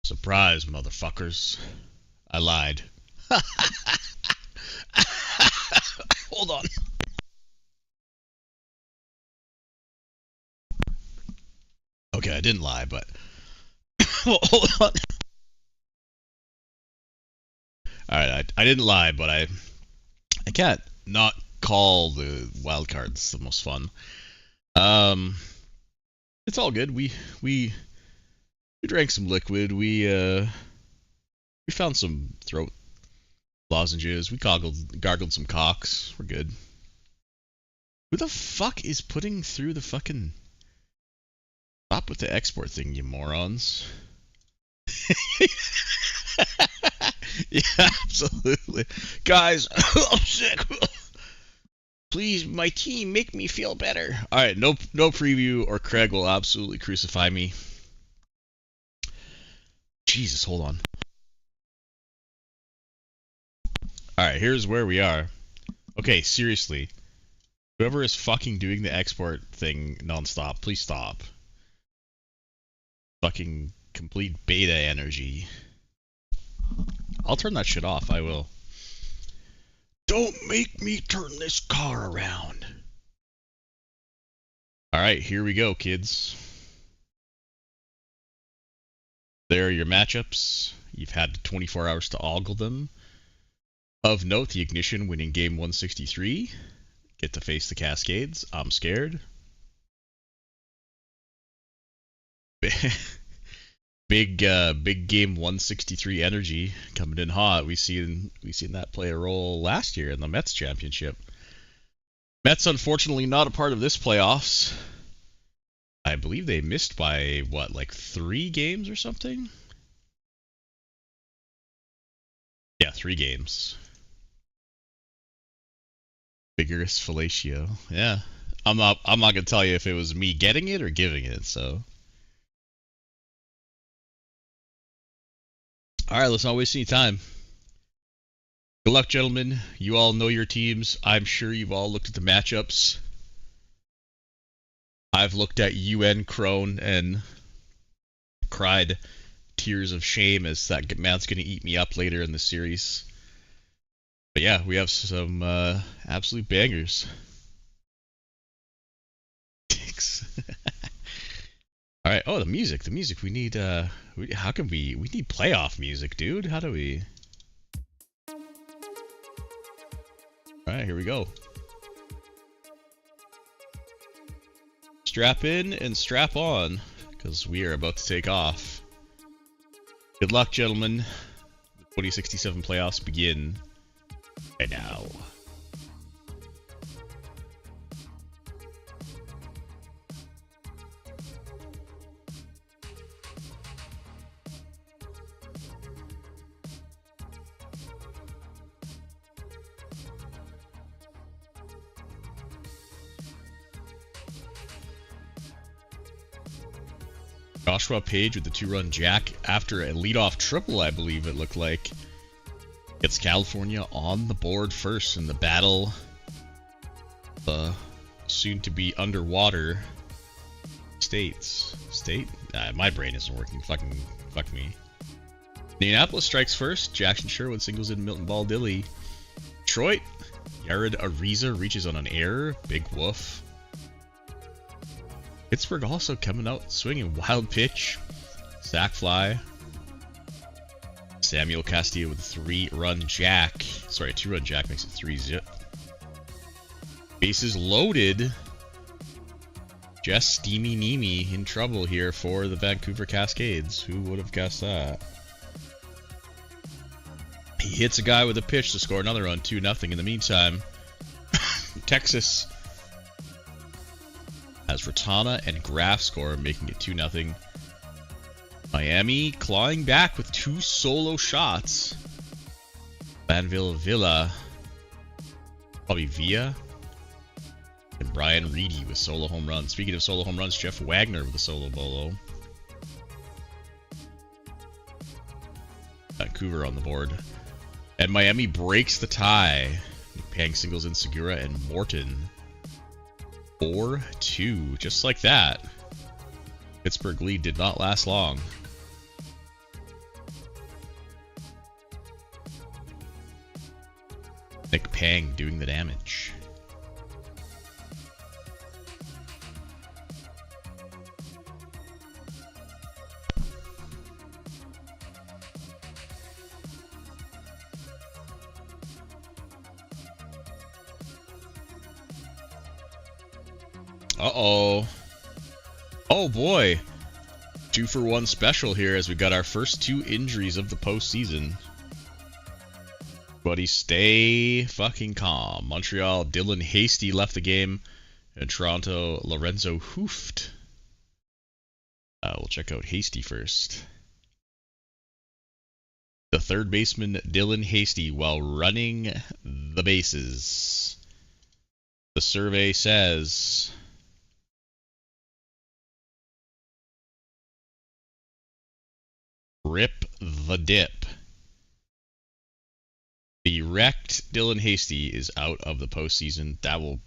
Surprise, motherfuckers. I lied. Hold on. Okay, I didn't lie, but hold on. Alright, I didn't lie, but I can't not call the wild cards the most fun. It's all good. We drank some liquid. We found some throat lozenges. We gargled some cocks. We're good. Who the fuck is putting through the fucking... Stop with the export thing, you morons. Yeah, absolutely. Guys, I'm sick. Please, my team, make me feel better. Alright, no preview or Craig will absolutely crucify me. Jesus, hold on. Alright, here's where we are. Okay, seriously. Whoever is fucking doing the export thing nonstop, please stop. Fucking complete beta energy. I'll turn that shit off, I will. Don't make me turn this car around. Alright, here we go, kids. There are your matchups. You've had 24 hours to ogle them. Of note, the Ignition winning game 163. Get to face the Cascades. I'm scared. Big game 163 energy coming in hot. We seen that play a role last year in the Mets championship. Mets unfortunately not a part of this playoffs. I believe they missed by what, like 3 games or something? Yeah, 3 games. Vigorous fellatio. Yeah. I'm not gonna tell you if it was me getting it or giving it, so. Alright, let's not waste any time. Good luck, gentlemen. You all know your teams. I'm sure you've all looked at the matchups. I've looked at UN Crone and cried tears of shame as that man's going to eat me up later in the series. But yeah, we have some absolute bangers. Thanks. All right. Oh, the music. We need. How can we? We need playoff music, dude. How do we? All right, here we go. Strap in and strap on, because we are about to take off. Good luck, gentlemen. The 2067 playoffs begin right now. Joshua Page with the 2-run jack after a leadoff triple, I believe it looked like. Gets California on the board first in the battle. Soon to be underwater states. State? My brain isn't working. Fuck me. Indianapolis strikes first. Jackson Sherwood singles in Milton Baldilli. Detroit. Yared Ariza reaches on an error. Big woof. Pittsburgh also coming out swinging. Wild pitch. Sack fly. Samuel Castillo with a 3-run jack. Sorry, 2-run jack makes it 3-zip. Bases loaded. Just Steamy Neemy in trouble here for the Vancouver Cascades. Who would have guessed that? He hits a guy with a pitch to score another run, 2-0. In the meantime, Texas has Ratana and Graf score, making it 2-0. Miami clawing back with 2 solo shots. Vanville Villa, probably Villa, and Brian Reedy with solo home runs. Speaking of solo home runs, Jeff Wagner with a solo bolo. Vancouver on the board. And Miami breaks the tie. Pang singles in Segura and Morton. 4-2, just like that. Pittsburgh lead did not last long. Nick Pang doing the damage. Uh-oh. Oh boy. 2-for-1 special here as we got our first 2 injuries of the postseason. Buddy, stay fucking calm. Montreal, Dylan Hasty left the game. And Toronto, Lorenzo Hooft. We'll check out Hasty first. The third baseman, Dylan Hasty, while running the bases. The survey says... Rip the dip. The wrecked Dylan Hasty is out of the postseason. That will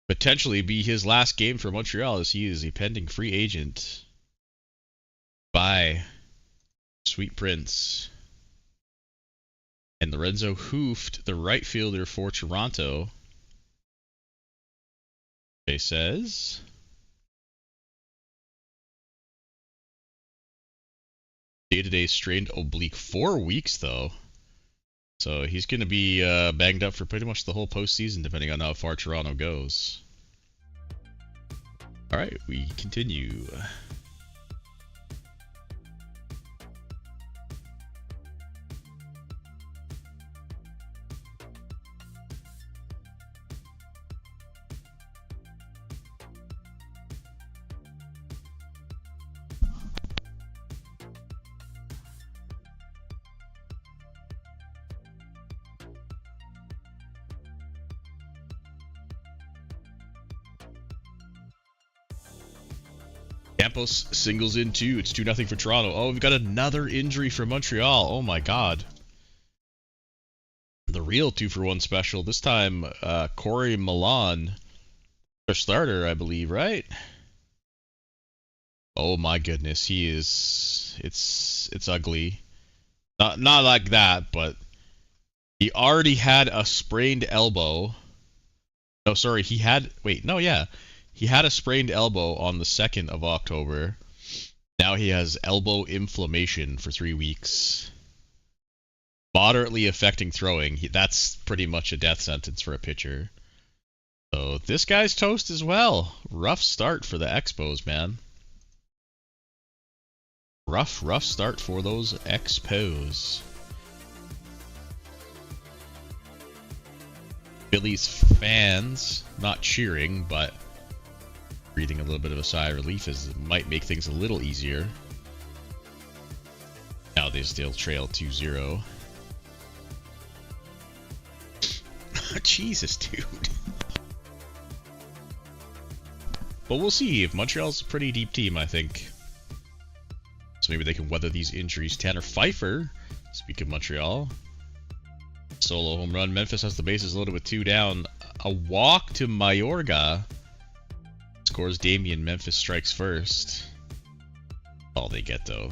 potentially be his last game for Montreal as he is a pending free agent. Bye, Sweet Prince. And Lorenzo Hooft, the right fielder for Toronto, it says... Day-to-day strained oblique. 4 weeks, though. So he's going to be banged up for pretty much the whole postseason, depending on how far Toronto goes. All right, we continue. Campos singles in 2. It's 2-0 for Toronto. Oh, we've got another injury for Montreal. Oh my god. The real 2-for-1 special. This time, Corey Milan, their starter, I believe, right? Oh my goodness, he is... It's ugly. Not like that, but he already had a sprained elbow. No, sorry, he had... Wait, no, yeah. He had a sprained elbow on the 2nd of October. Now he has elbow inflammation for 3 weeks. Moderately affecting throwing. That's pretty much a death sentence for a pitcher. So this guy's toast as well. Rough start for the Expos, man. Rough start for those Expos. Phillies fans not cheering, but breathing a little bit of a sigh of relief as it might make things a little easier. Now they still trail 2-0. Jesus, dude. But we'll see. If Montreal's a pretty deep team, I think. So maybe they can weather these injuries. Tanner Pfeiffer, speak of Montreal. Solo home run. Memphis has the bases loaded with 2 down. A walk to Mayorga. Scores Damian. Memphis strikes first. All they get, though.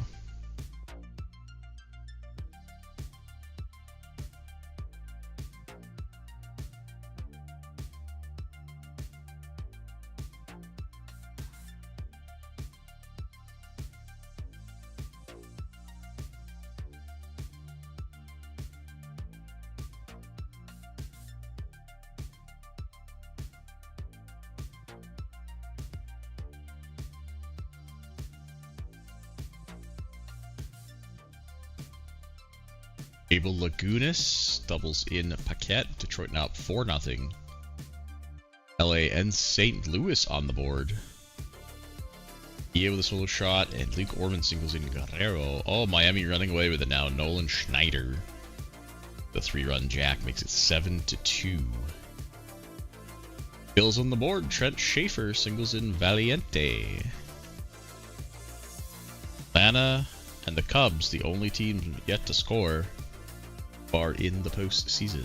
Abel Lagunas doubles in Paquette. Detroit now up 4-0. LA and St. Louis on the board. EA with a solo shot, and Luke Orman singles in Guerrero. Oh, Miami running away with it now. Nolan Schneider. The 3-run jack makes it 7-2. Bills on the board. Trent Schaefer singles in Valiente. Atlanta and the Cubs, the only team yet to score, are in the postseason.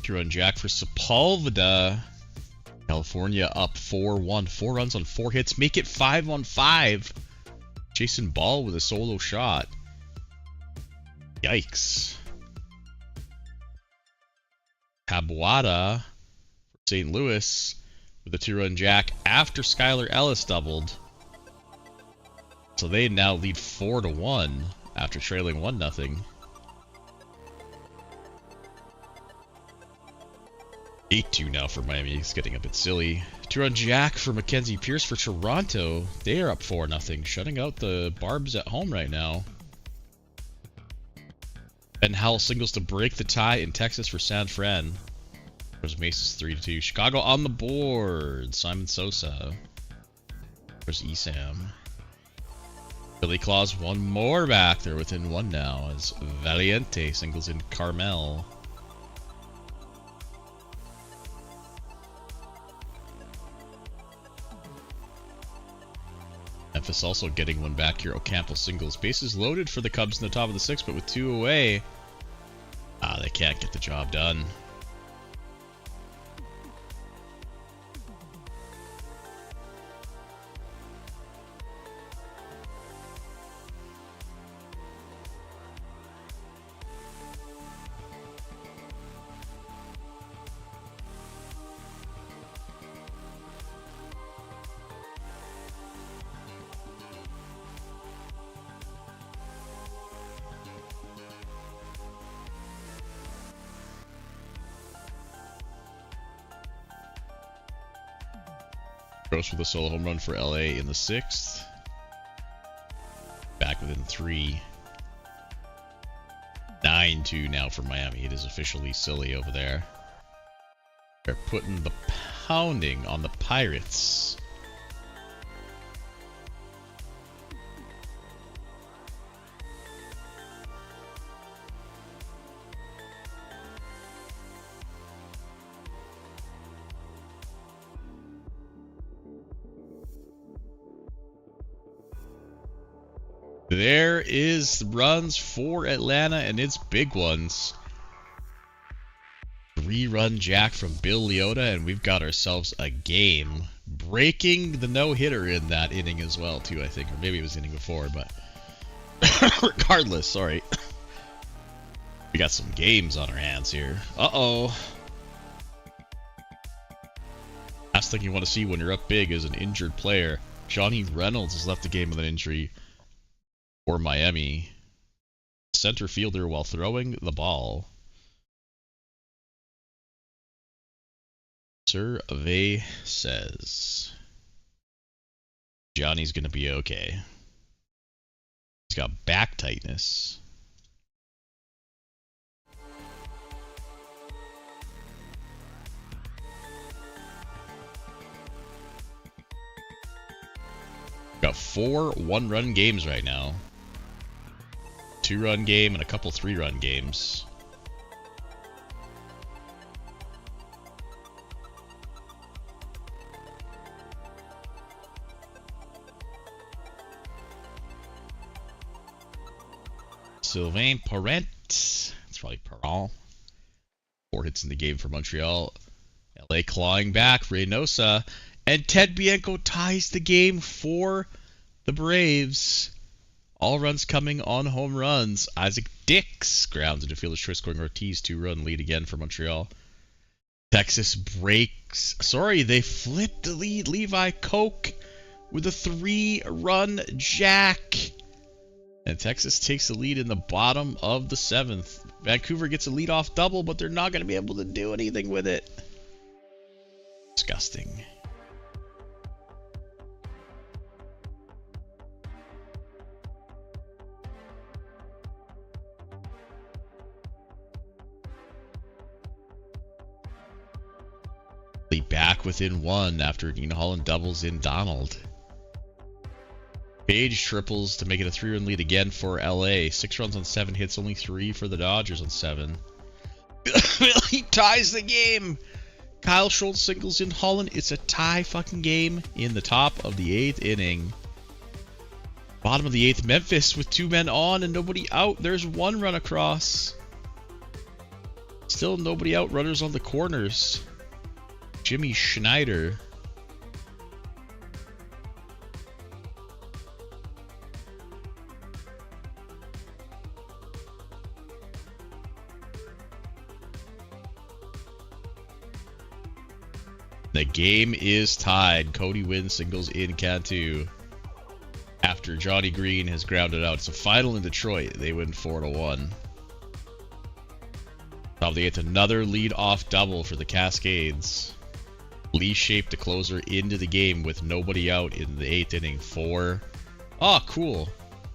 2-run jack for Sepulveda. California up 4-1. 4 runs on 4 hits. Make it 5 on 5. Jason Ball with a solo shot. Yikes. Tabuada for St. Louis with a 2-run jack after Skylar Ellis doubled. So they now lead 4-1 after trailing 1-0. 8-2 now for Miami. It's getting a bit silly. 2-run jack for Mackenzie Pierce for Toronto. They are up 4-0, shutting out the Barbs at home right now. Ben Howell singles to break the tie in Texas for San Fran. There's Mace's 3-2. Chicago on the board. Simon Sosa. There's Esam. Billy Claus one more back. They're within 1 now as Valiente singles in Carmel. Memphis also getting one back here. Ocampo singles. Bases loaded for the Cubs in the top of the 6th, but with 2 away, they can't get the job done. Gross with a solo home run for LA in the 6th. Back within 3. 9-2 now for Miami. It is officially silly over there. They're putting the pounding on the Pirates. There is runs for Atlanta, and it's big ones. 3-run jack from Bill Leota, and we've got ourselves a game. Breaking the no-hitter in that inning as well, too, I think. Or maybe it was the inning before, but regardless, sorry. We got some games on our hands here. Uh-oh. Last thing you want to see when you're up big is an injured player. Johnny Reynolds has left the game with an injury for Miami. Center fielder while throwing the ball. Survey says Johnny's going to be okay. He's got back tightness. Got 4 1-run games right now. 2-run game and a couple 3-run games. Sylvain Parent. It's probably Parent. 4 hits in the game for Montreal. LA clawing back. Reynosa. And Ted Bianco ties the game for the Braves. All runs coming on home runs. Isaac Dix grounds into fielder's choice, scoring Ortiz. 2-run lead again for Montreal. Texas breaks. Sorry, they flipped the lead. Levi Koch with a 3-run jack. And Texas takes the lead in the bottom of the 7th. Vancouver gets a leadoff double, but they're not going to be able to do anything with it. Disgusting. Back within 1 after Dean Holland doubles in Donald. Page triples to make it a 3-run lead again for LA. 6 runs on 7 hits, only 3 for the Dodgers on 7. He ties the game. Kyle Schultz singles in Holland. It's a tie fucking game in the top of the 8th inning. Bottom of the 8th, Memphis with 2 men on and nobody out. There's 1 run across. It's Still nobody out. Runners on the corners. Jimmy Schneider. The game is tied. Cody wins singles in Cantu. After Johnny Green has grounded out. It's a final in Detroit. They win 4-1. Top of the 8th, another lead-off double for the Cascades. Lee shaped the closer into the game with nobody out in the 8th inning. 4. Oh, cool.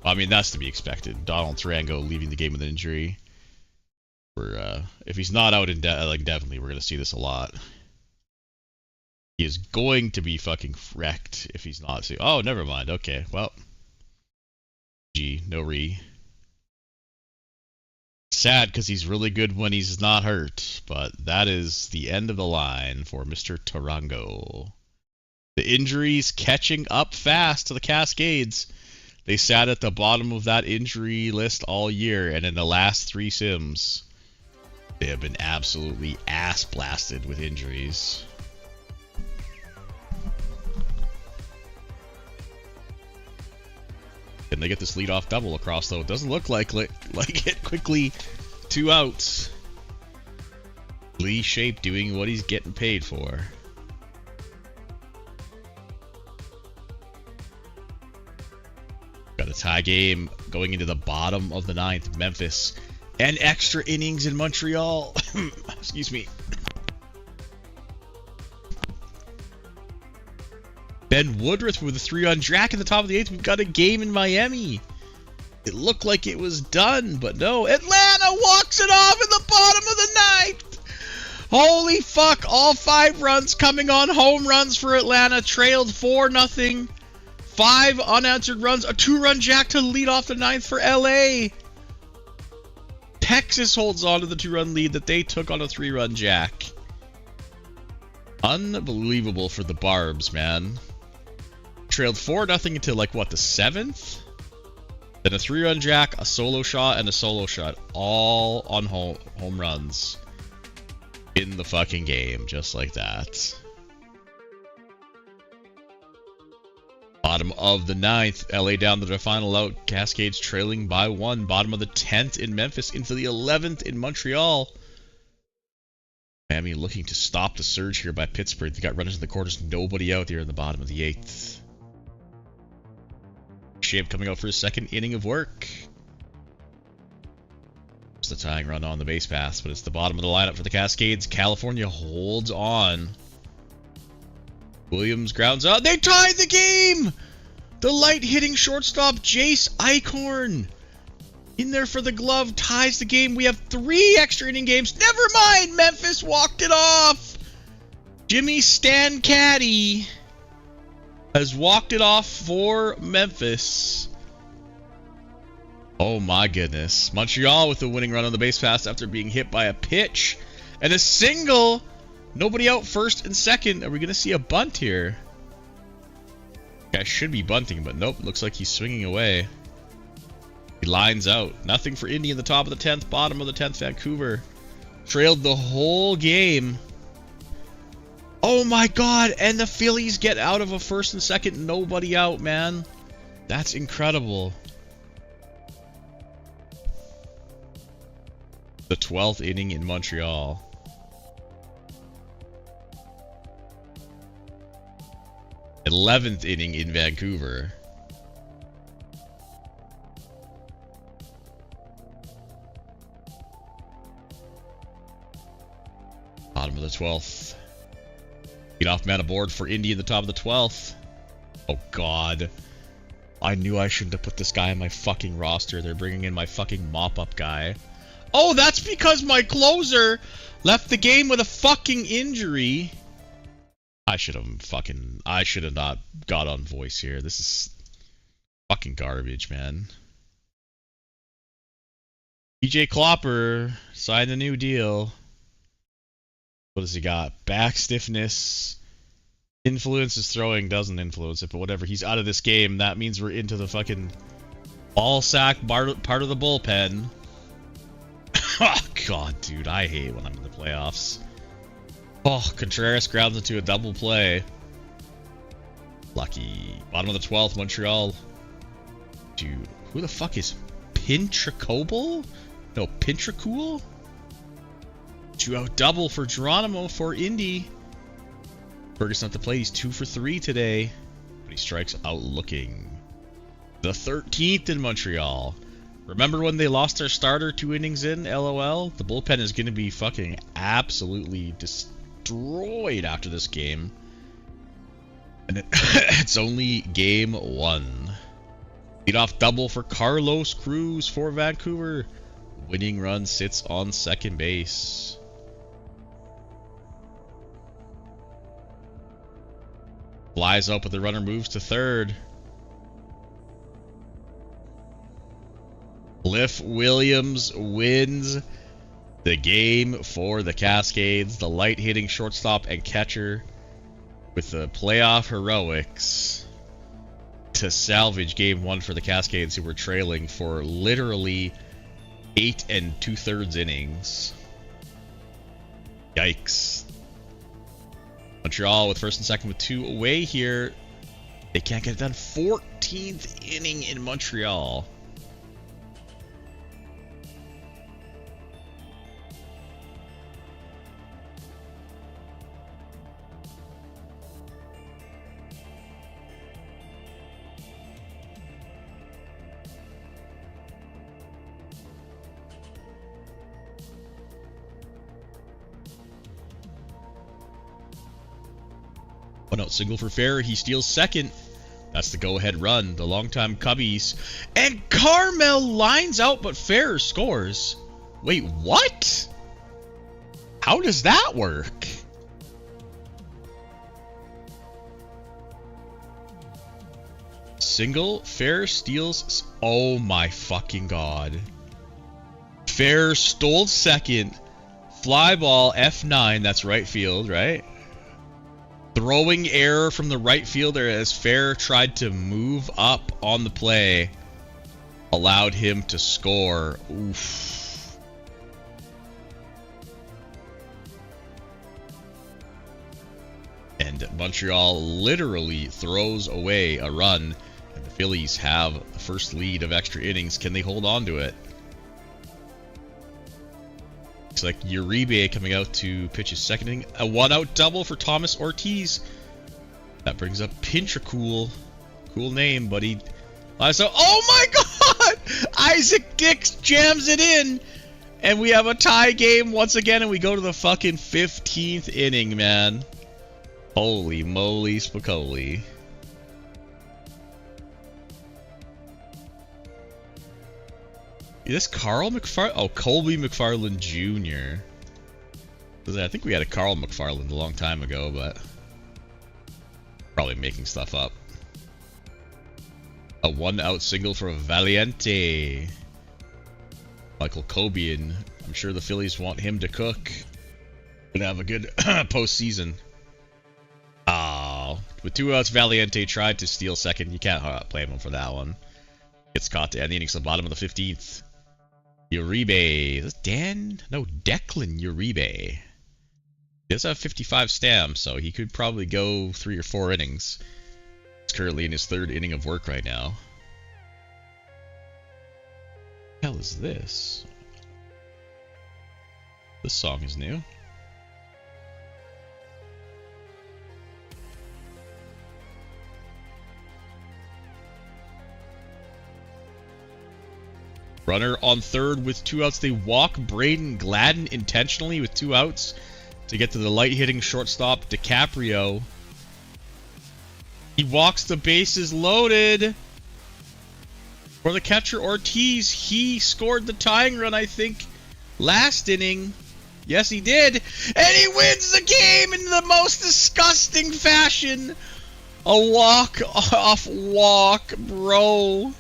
I mean, that's to be expected. Donald Tarango leaving the game with an injury. If he's not out indefinitely, we're going to see this a lot. He is going to be fucking wrecked if he's not. Oh, never mind. Okay, well. G, no re. Sad because he's really good when he's not hurt, but that is the end of the line for Mr. Tarango. The injuries catching up fast to the Cascades. They sat at the bottom of that injury list all year, and in the last 3 sims, they have been absolutely ass blasted with injuries. Can they get this leadoff double across, though? It doesn't look like it. Quickly, 2 outs. Lee Shape doing what he's getting paid for. Got a tie game going into the bottom of the 9th. Memphis and extra innings in Montreal. Excuse me. Ben Woodruff with a 3-run jack in the top of the 8th. We've got a game in Miami. It looked like it was done, but no. Atlanta walks it off in the bottom of the 9th. Holy fuck. All 5 runs coming on home runs for Atlanta. Trailed 4-0. 5 unanswered runs. A 2-run jack to lead off the 9th for LA. Texas holds on to the 2-run lead that they took on a 3-run jack. Unbelievable for the Barbs, man. Trailed 4-0 until, like, what, the 7th? Then a 3-run jack, a solo shot, and a solo shot. All on home runs. In the fucking game, just like that. Bottom of the 9th, LA down to the final out. Cascades trailing by 1. Bottom of the 10th in Memphis, into the 11th in Montreal. Miami looking to stop the surge here by Pittsburgh. They got runners in the corners, nobody out there in the bottom of the 8th. Shape coming out for his 2nd inning of work. It's the tying run on the base paths, but it's the bottom of the lineup for the Cascades. California holds on. Williams grounds out. They tied the game! The light-hitting shortstop, Jace Eichhorn, in there for the glove, ties the game. We have 3 extra inning games. Never mind, Memphis walked it off. Jimmy Stancaddy has walked it off for Memphis. Oh my goodness. Montreal with the winning run on the base pass after being hit by a pitch and a single. Nobody out first and second. Are we going to see a bunt here? Guy should be bunting, but nope. Looks like he's swinging away. He lines out. Nothing for Indy in the top of the 10th, bottom of the 10th. Vancouver trailed the whole game. Oh my god, and the Phillies get out of a first and second, nobody out, man. That's incredible. The 12th inning in Montreal. The 11th inning in Vancouver. Bottom of the 12th. Get off man aboard for Indy in the top of the 12th. Oh god. I knew I shouldn't have put this guy on my fucking roster. They're bringing in my fucking mop-up guy. Oh, that's because my closer left the game with a fucking injury. I should have not got on voice here. This is fucking garbage, man. PJ Klopper signed a new deal. What has he got? Back stiffness. Influences throwing, doesn't influence it, but whatever. He's out of this game. That means we're into the fucking ball sack part of the bullpen. Fuck. God, dude, I hate when I'm in the playoffs. Oh, Contreras grounds into a double play. Lucky. Bottom of the 12th, Montreal. Dude, who the fuck is Pintracobal? No, Pintracool? 2-out double for Geronimo for Indy. Ferguson at the plate. He's 2 for 3 today. But he strikes out looking. The 13th in Montreal. Remember when they lost their starter 2 innings in? LOL. The bullpen is going to be fucking absolutely destroyed after this game. And it's only game 1. Leadoff double for Carlos Cruz for Vancouver. Winning run sits on second base. Flies up, but the runner moves to third. Cliff Williams wins the game for the Cascades. The light-hitting shortstop and catcher with the playoff heroics to salvage game 1 for the Cascades, who were trailing for literally 8 2/3 innings. Yikes. Montreal with first and second with 2 away here. They can't get it done. 14th inning in Montreal. One out single for Fair. He steals second. That's the go-ahead run. The longtime Cubbies. And Carmel lines out, but Fair scores. Wait, what? How does that work? Single. Fair steals. Oh my fucking god. Fair stole second. Fly ball F9. That's right field, right? Throwing error from the right fielder as Fair tried to move up on the play. Allowed him to score. Oof. And Montreal literally throws away a run. And the Phillies have the first lead of extra innings. Can they hold on to it? Looks like Uribe coming out to pitch his second inning. A 1-out double for Thomas Ortiz. That brings up Pintracool. Cool name, but he... So, oh my god! Isaac Dix jams it in! And we have a tie game once again, and we go to the fucking 15th inning, man. Holy moly spicoli. Is this Carl McFarland? Oh, Colby McFarland Jr. I think we had a Carl McFarland a long time ago, but probably making stuff up. A 1-out single for Valiente. Michael Cobian. I'm sure the Phillies want him to cook. Gonna have a good postseason. Oh, with 2 outs, Valiente tried to steal second. You can't blame him for that one. Gets caught to end the innings at the bottom of the 15th. Uribe. Is this Dan? No, Declan Uribe. He does have 55 stamps, so he could probably go 3 or 4 innings. He's currently in his 3rd inning of work right now. What the hell is this? This song is new. Runner on third with 2 outs. They walk Braden Gladden intentionally with 2 outs to get to the light-hitting shortstop DiCaprio. He walks the bases loaded. For the catcher Ortiz, he scored the tying run, I think, last inning. Yes, he did. And he wins the game in the most disgusting fashion. A walk-off walk, bro.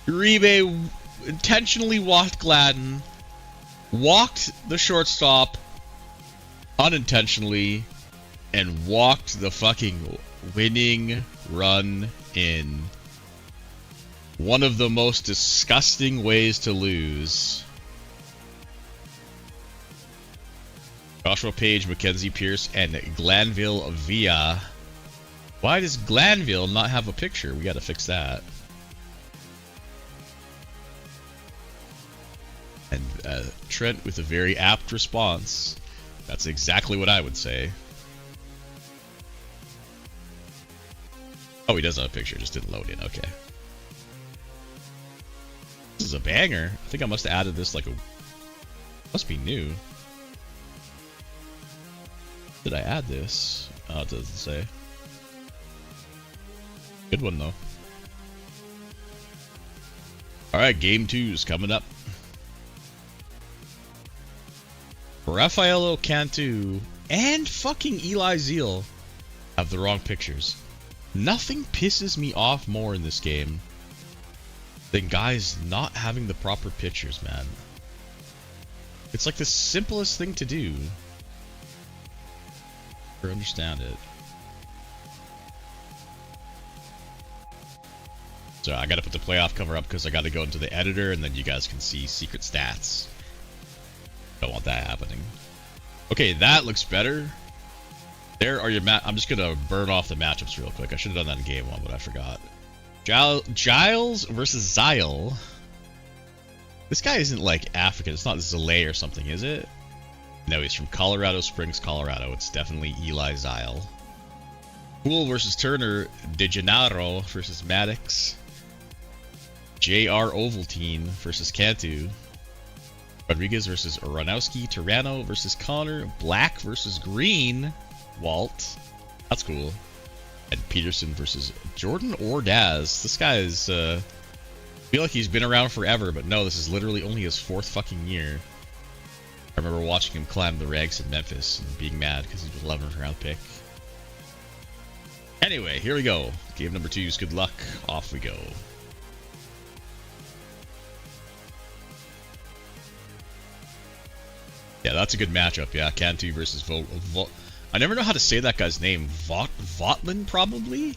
Uribe intentionally walked Gladden, walked the shortstop unintentionally, and walked the fucking winning run in. One of the most disgusting ways to lose. Joshua Page, Mackenzie Pierce, and Glanville Villa. Why does Glanville not have a picture? We gotta fix that. And Trent with a very apt response. That's exactly what I would say. Oh, he does have a picture, just didn't load in. Okay. This is a banger. I think I must have added this like a... Must be new. Did I add this? Oh, it doesn't say. Good one, though. Alright, game 2 is coming up. Raffaello Cantu and fucking Eli Zeal have the wrong pictures. Nothing pisses me off more in this game than guys not having the proper pictures, man. It's like the simplest thing to do. Or understand it. So I gotta put the playoff cover up because I gotta go into the editor and then you guys can see secret stats. Don't want that happening. Okay, that looks better. There are your I'm just gonna burn off the matchups real quick. I should have done that in game 1, but I forgot. Giles versus Zyle. This guy isn't like African. It's not Zale or something, is it? No, he's from Colorado Springs, Colorado. It's definitely Eli Zyle. Poole versus Turner. De Gennaro versus Maddox. J.R. Ovaltine versus Cantu. Rodriguez versus Aronowski. Turano versus Connor. Black versus Green. Walt. That's cool. And Peterson versus Jordan Ordaz. This guy is, I feel like he's been around forever, but no, this is literally only his 4th fucking year. I remember watching him climb the ranks in Memphis and being mad because he was 11th round pick. Anyway, here we go. Game number 2 is good luck. Off we go. Yeah, that's a good matchup. Yeah, Cantu versus I never know how to say that guy's name. Votlin, probably?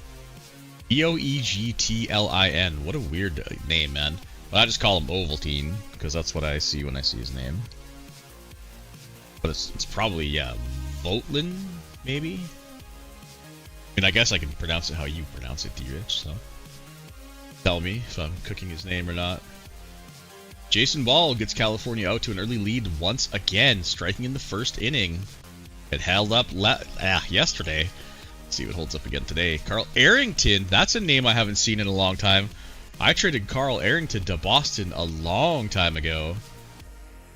Eogtlin. What a weird name, man. But I just call him Ovaltine, because that's what I see when I see his name. But it's probably, yeah, Votlin, maybe? I mean, I guess I can pronounce it how you pronounce it, D-Rich, so... Tell me if I'm cooking his name or not. Jason Ball gets California out to an early lead once again, striking in the first inning. It held up yesterday. Let's see what holds up again today. Carl Arrington, that's a name I haven't seen in a long time. I traded Carl Arrington to Boston a long time ago.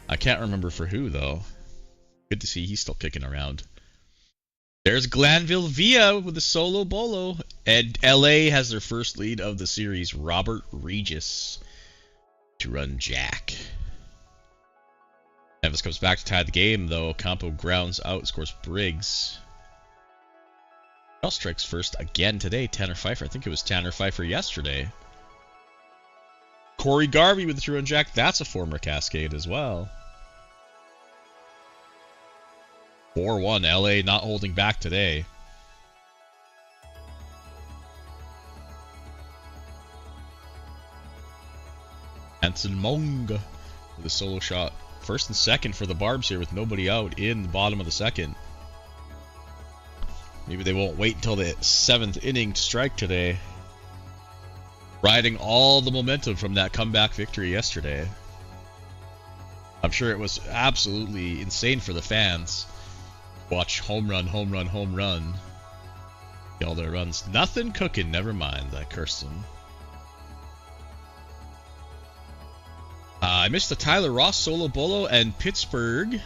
I can't remember for who, though. Good to see he's still kicking around. There's Glanville Villa with a solo bolo. And LA has their first lead of the series. Robert Regis to run Jack. Memphis comes back to tie the game, though. Campo grounds out, scores Briggs. Bell strikes first again today. Tanner Pfeiffer. I think it was Tanner Pfeiffer yesterday. Corey Garvey with the two-run jack. That's a former Cascade as well. 4-1. LA not holding back today. Anson Mong with a solo shot. First and second for the Barbs here with nobody out in the bottom of the second. Maybe they won't wait until the 7th inning to strike today. Riding all the momentum from that comeback victory yesterday. I'm sure it was absolutely insane for the fans. Watch home run, home run, home run. All their runs. Nothing cooking, never mind. I cursed them. I missed the Tyler Ross solo bolo and Pittsburgh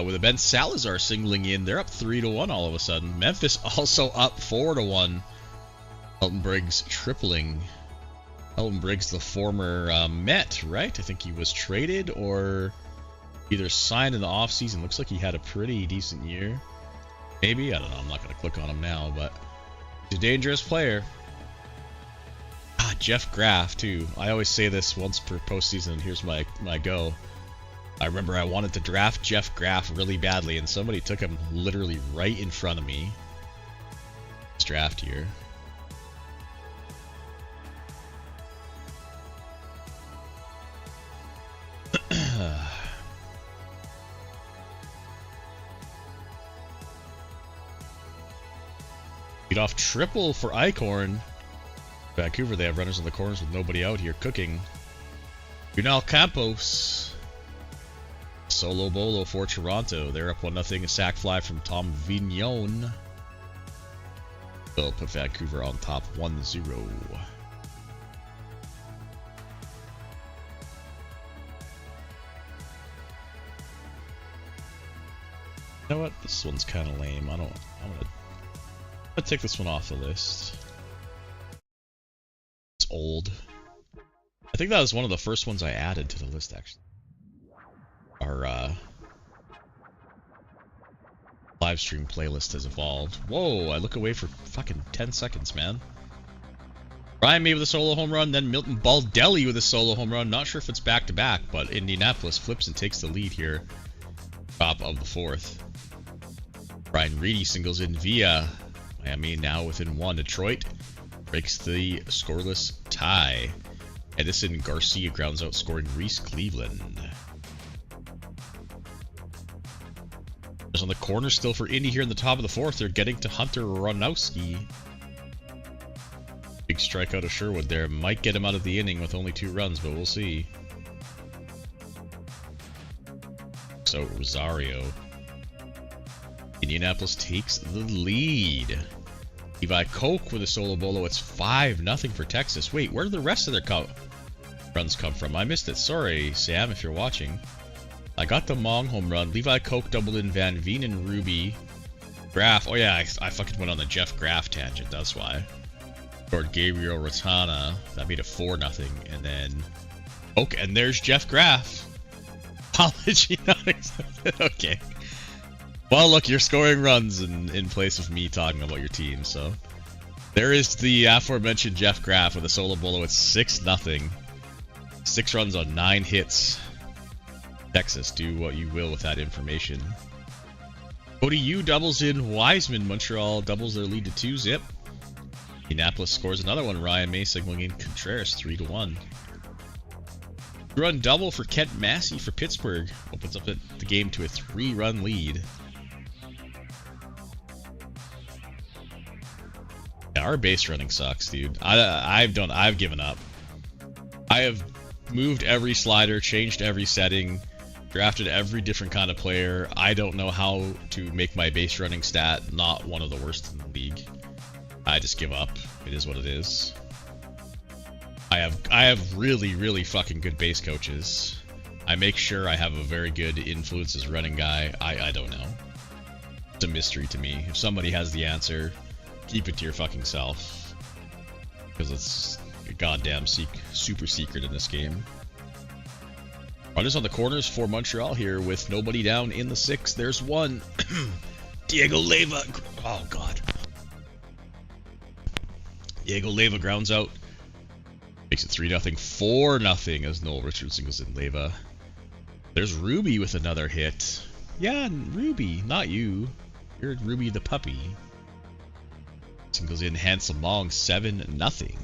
with a Ben Salazar singling in. They're up 3-1 all of a sudden. Memphis also up 4-1. Elton Briggs tripling. Elton Briggs, the former Met, right? I think he was traded or either signed in the offseason. Looks like he had a pretty decent year. Maybe? I don't know. I'm not going to click on him now, but he's a dangerous player. Jeff Graff, too. I always say this once per postseason. Here's my go. I remember I wanted to draft Jeff Graff really badly, and somebody took him literally right in front of me this draft year. Lead off triple for Eichhorn. Vancouver, they have runners on the corners with nobody out here cooking. Unal Campos. Solo bolo for Toronto. They're up 1-0. A sac fly from Tom Vignon. They'll put Vancouver on top 1-0. You know what? This one's kind of lame. I'm gonna take this one off the list. It's old. I think that was one of the first ones I added to the list, actually. Our live stream playlist has evolved. Whoa! I look away for fucking 10 seconds, man. Ryan May with a solo home run, then Milton Baldelli with a solo home run. Not sure if it's back to back, but Indianapolis flips and takes the lead here. Top of the fourth. Brian Reedy singles in via Miami, now within one. Detroit breaks the scoreless tie. Edison Garcia grounds out, scoring Reese Cleveland. There's on the corner still for Indy here in the top of the fourth. They're getting to Hunter Ronowski. Big strikeout of Sherwood there. Might get him out of the inning with only 2 runs, but we'll see. So Rosario. Indianapolis takes the lead. Levi Koch with a solo bolo. It's 5-0 for Texas. Wait, where did the rest of their runs come from? I missed it. Sorry, Sam, if you're watching. I got the Mong home run. Levi Koch doubled in Van Veen and Ruby. Graff. Oh yeah, I fucking went on the Jeff Graff tangent. That's why. Scored Gabriel Ratana. That made it 4-0. And then... Okay, and there's Jeff Graff. Apology not accepted. Okay. Well, look, you're scoring runs in place of me talking about your team, so... There is the aforementioned Jeff Graff with a solo bolo. It's 6-0. 6 runs on 9 hits. Texas, do what you will with that information. Cody Yu doubles in Wiseman. Montreal doubles their lead to 2-0. Indianapolis scores another one. Ryan May signaling in Contreras 3-1. Run double for Kent Massey for Pittsburgh. Opens up the game to a 3-run lead. Yeah, our base running sucks, dude. I've given up. I have moved every slider, changed every setting, drafted every different kind of player. I don't know how to make my base running stat not one of the worst in the league. I just give up. It is what it is. I have really, really fucking good base coaches. I make sure I have a very good influences running guy. I don't know. It's a mystery to me. If somebody has the answer, keep it to your fucking self. Because it's a goddamn super secret in this game. Runners on the corners for Montreal here with nobody down in the 6th. There's one. Diego Leyva. Oh, God. Diego Leyva grounds out. Makes it 3-0, 4-0 as Noel Richards singles in Leyva. There's Ruby with another hit. Yeah, Ruby, not you. You're Ruby the puppy. Singles in Handsome Long, 7-0.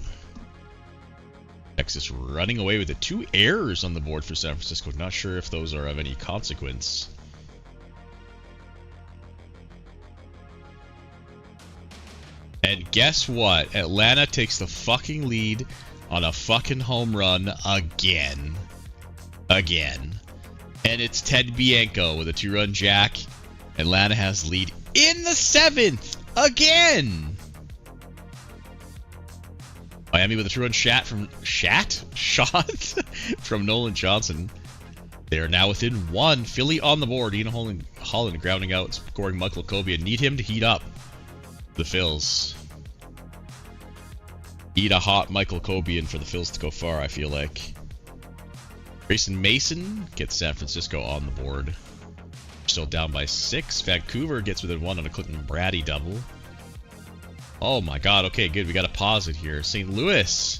Texas running away with it. 2 errors on the board for San Francisco. Not sure if those are of any consequence. And guess what? Atlanta takes the fucking lead on a fucking home run again. Again. And it's Ted Bianco with a 2-run jack. Atlanta has the lead in the 7th. Again. Miami with a 2-run shot from Nolan Johnson. They are now within 1. Philly on the board. Ian Holland grounding out, scoring Michael Kobe. Need him to heat up the Phils. Need a hot Michael Kobe for the Phils to go far, I feel like. Grayson Mason gets San Francisco on the board. Still down by 6. Vancouver gets within 1 on a Clinton Brady double. Oh my god, okay, good. We got to pause it here. St. Louis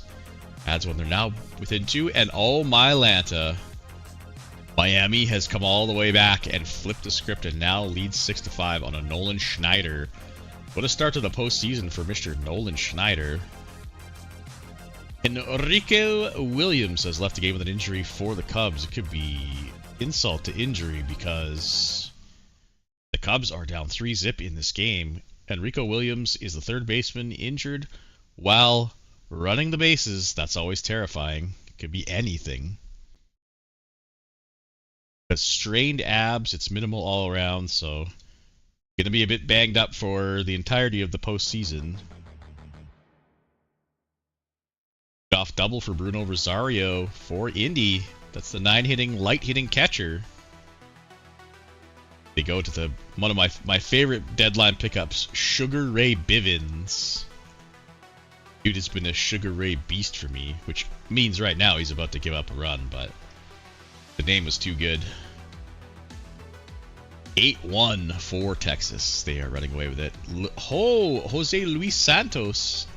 adds 1. They're now within 2. And oh my Lanta. Miami has come all the way back and flipped the script and now leads 6-5 on a Nolan Schneider. What a start to the postseason for Mr. Nolan Schneider. Enrique Williams has left the game with an injury for the Cubs. It could be insult to injury because the Cubs are down 3-0 in this game. Enrico Williams is the third baseman, injured while running the bases. That's always terrifying. It could be anything. But strained abs, it's minimal all around, so going to be a bit banged up for the entirety of the postseason. Off double for Bruno Rosario for Indy. That's the 9-hitting, light-hitting catcher. They go to one of my favorite deadline pickups, Sugar Ray Bivens. Dude has been a Sugar Ray beast for me, which means right now he's about to give up a run, but the name was too good. 8-1 for Texas. They are running away with it. Jose Luis Santos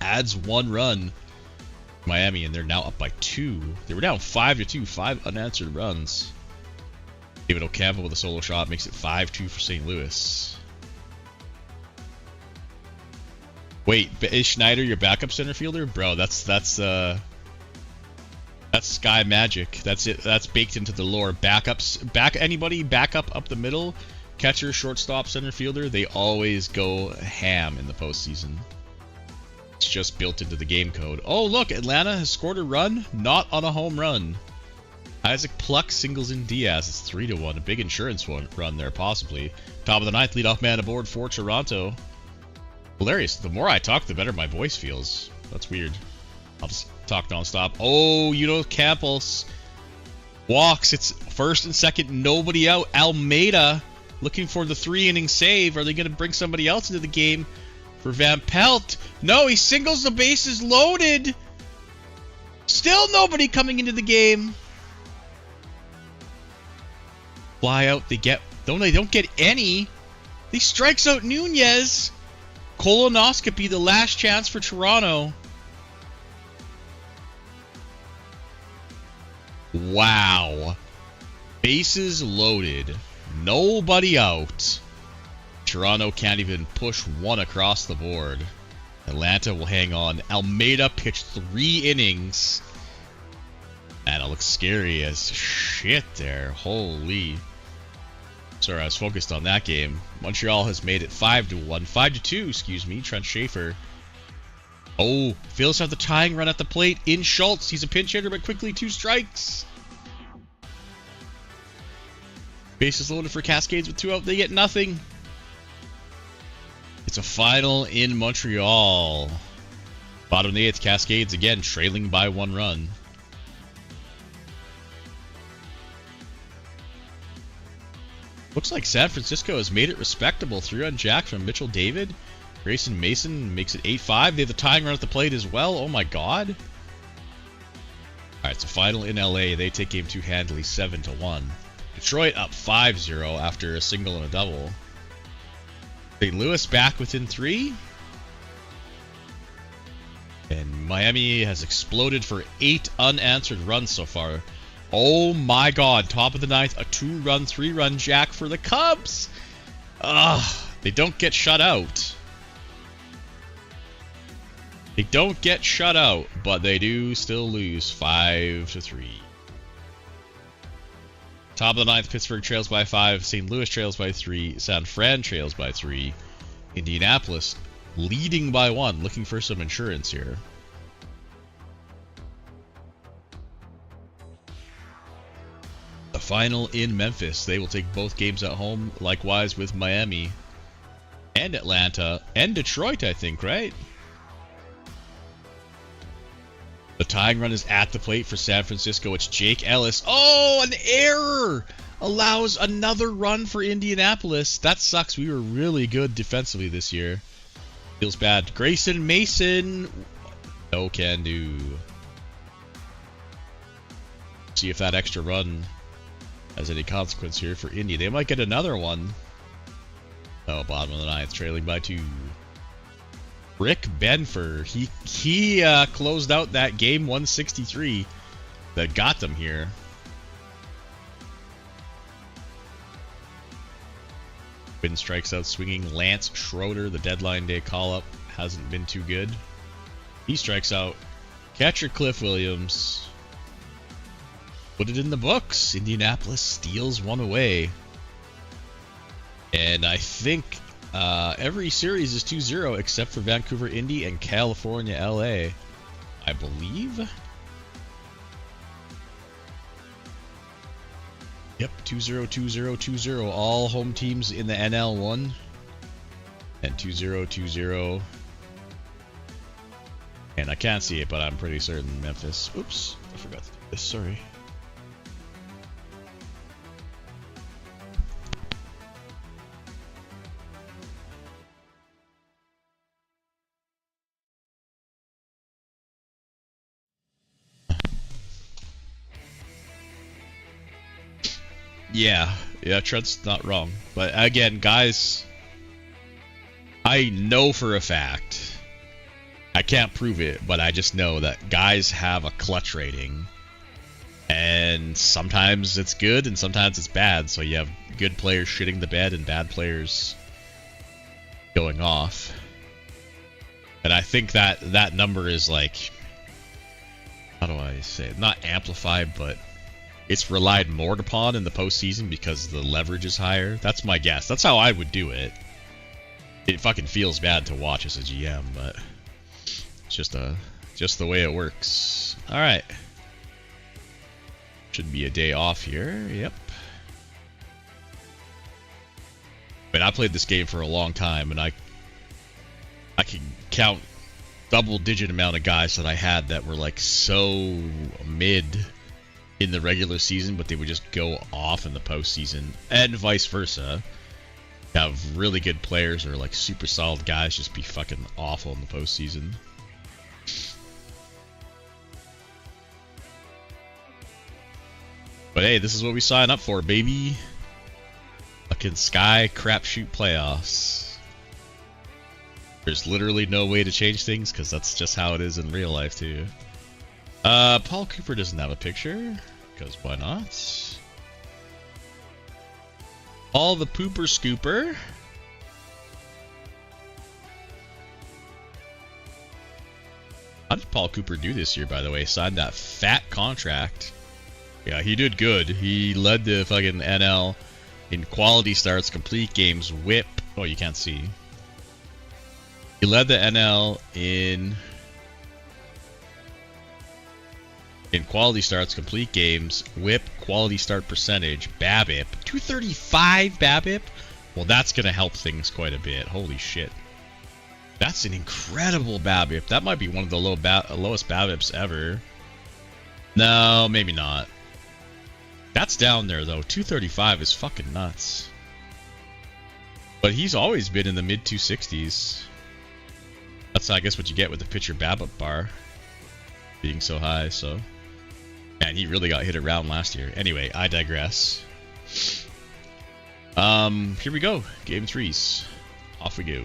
adds 1 run. Miami, and they're now up by 2. They were down 5-2, 5 unanswered runs. David Ocampo with a solo shot makes it 5-2 for St. Louis. Wait, is Schneider your backup center fielder? Bro, that's sky magic. That's it. That's baked into the lore. Anybody backup up the middle, catcher, shortstop, center fielder, they always go ham in the postseason. It's just built into the game code. Oh, look, Atlanta has scored a run, not on a home run. Isaac Pluck singles in Diaz. It's 3-1. A big insurance run there, possibly. Top of the 9th, leadoff man aboard for Toronto. Hilarious. The more I talk, the better my voice feels. That's weird. I'll just talk nonstop. Oh, Campos walks. It's first and second, nobody out. Almeida looking for the 3-inning save. Are they going to bring somebody else into the game for Van Pelt? No, he singles, the bases loaded. Still nobody coming into the game. Fly out. They don't get any. He strikes out Nunez. Colonoscopy, the last chance for Toronto. Wow. Bases loaded. Nobody out. Toronto can't even push one across the board. Atlanta will hang on. Almeida pitched 3 innings. And it looks scary as shit there. Holy. Sorry, I was focused on that game. Montreal has made it 5-1. 5-2, excuse me. Trent Schaefer. Oh, Phillies have the tying run at the plate in Schultz. He's a pinch hitter, but quickly 2 strikes. Bases loaded for Cascades with 2 out. They get nothing. It's a final in Montreal. Bottom of the 8th, Cascades again trailing by 1 run. Looks like San Francisco has made it respectable. 3-run jack from Mitchell David. Grayson Mason makes it 8-5. They have the tying run at the plate as well. Oh my god. Alright, so final in LA. They take game 2 handily, 7-1. Detroit up 5-0 after a single and a double. St. Louis back within 3. And Miami has exploded for 8 unanswered runs so far. Oh my god, top of the 9th, a 2-run, 3-run jack for the Cubs. They don't get shut out. They don't get shut out, but they do still lose 5-3. Top of the 9th, Pittsburgh trails by 5, St. Louis trails by 3, San Fran trails by 3, Indianapolis leading by 1, looking for some insurance here. The final in Memphis. They will take both games at home, likewise with Miami and Atlanta and Detroit, I think, right? The tying run is at the plate for San Francisco. It's Jake Ellis. Oh, an error! Allows another run for Indianapolis. That sucks. We were really good defensively this year. Feels bad. Grayson Mason. No can do. See if that extra run has any consequence here for Indy. They might get another one. Oh, bottom of the 9th, trailing by 2. Rick Benfer. He closed out that game 163 that got them here. Quinn strikes out swinging. Lance Schroeder, the deadline day call-up, hasn't been too good. He strikes out. Catcher Cliff Williams. Put it in the books. Indianapolis steals one away. And I think Every series is 2-0 except for Vancouver Indy and California LA, I believe. Yep, 2-0, 2-0, 2-0. All home teams in the NL won. And 2-0, 2-0. And I can't see it, but I'm pretty certain Memphis. Oops, I forgot to do this. Sorry. Yeah, Trent's not wrong. But again, guys, I know for a fact, I can't prove it, but I just know that guys have a clutch rating. And sometimes it's good and sometimes it's bad. So you have good players shitting the bed and bad players going off. And I think that number is like, how do I say it? Not amplified, but it's relied more upon in the postseason because the leverage is higher. That's my guess. That's how I would do it. It fucking feels bad to watch as a GM, but it's just the way it works. All right. Should be a day off here. Yep. I mean, I played this game for a long time, and I can count double-digit amount of guys that I had that were like so mid in the regular season, but they would just go off in the postseason, and vice versa. Have really good players or like super solid guys just be fucking awful in the postseason. But hey, this is what we sign up for, baby. Fucking Sky Crapshoot Playoffs. There's literally no way to change things because that's just how it is in real life too. Paul Cooper doesn't have a picture, because why not? All the pooper scooper. How did Paul Cooper do this year, by the way? Signed that fat contract. Yeah, he did good. He led the fucking NL in quality starts, complete games, whip. Oh, you can't see. He led the NL in quality starts, complete games, whip, quality start percentage, BABIP. 235 BABIP? Well, that's going to help things quite a bit. Holy shit. That's an incredible BABIP. That might be one of the lowest BABIPs ever. No, maybe not. That's down there, though. 235 is fucking nuts. But he's always been in the mid-260s. That's, I guess, what you get with the pitcher BABIP bar being so high, so... And he really got hit around last year. Anyway, I digress. Here we go. Game 3s. Off we go.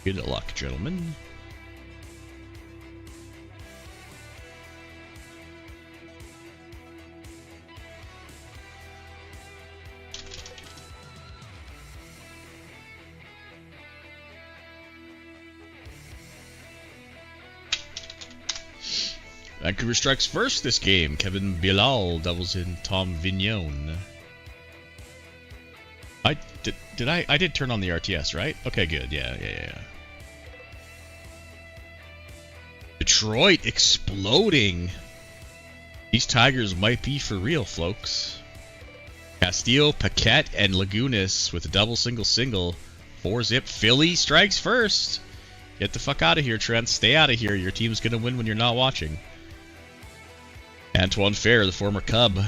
Good luck, gentlemen. Vancouver strikes first this game. Kevin Bilal doubles in Tom Vignon. I did turn on the RTS, right? Okay, good. Yeah. Detroit exploding. These Tigers might be for real, folks. Castillo, Paquette, and Lagunas with a double single. 4-zip. Philly strikes first. Get the fuck out of here, Trent. Stay out of here. Your team's gonna win when you're not watching. Antoine Fair, the former Cub.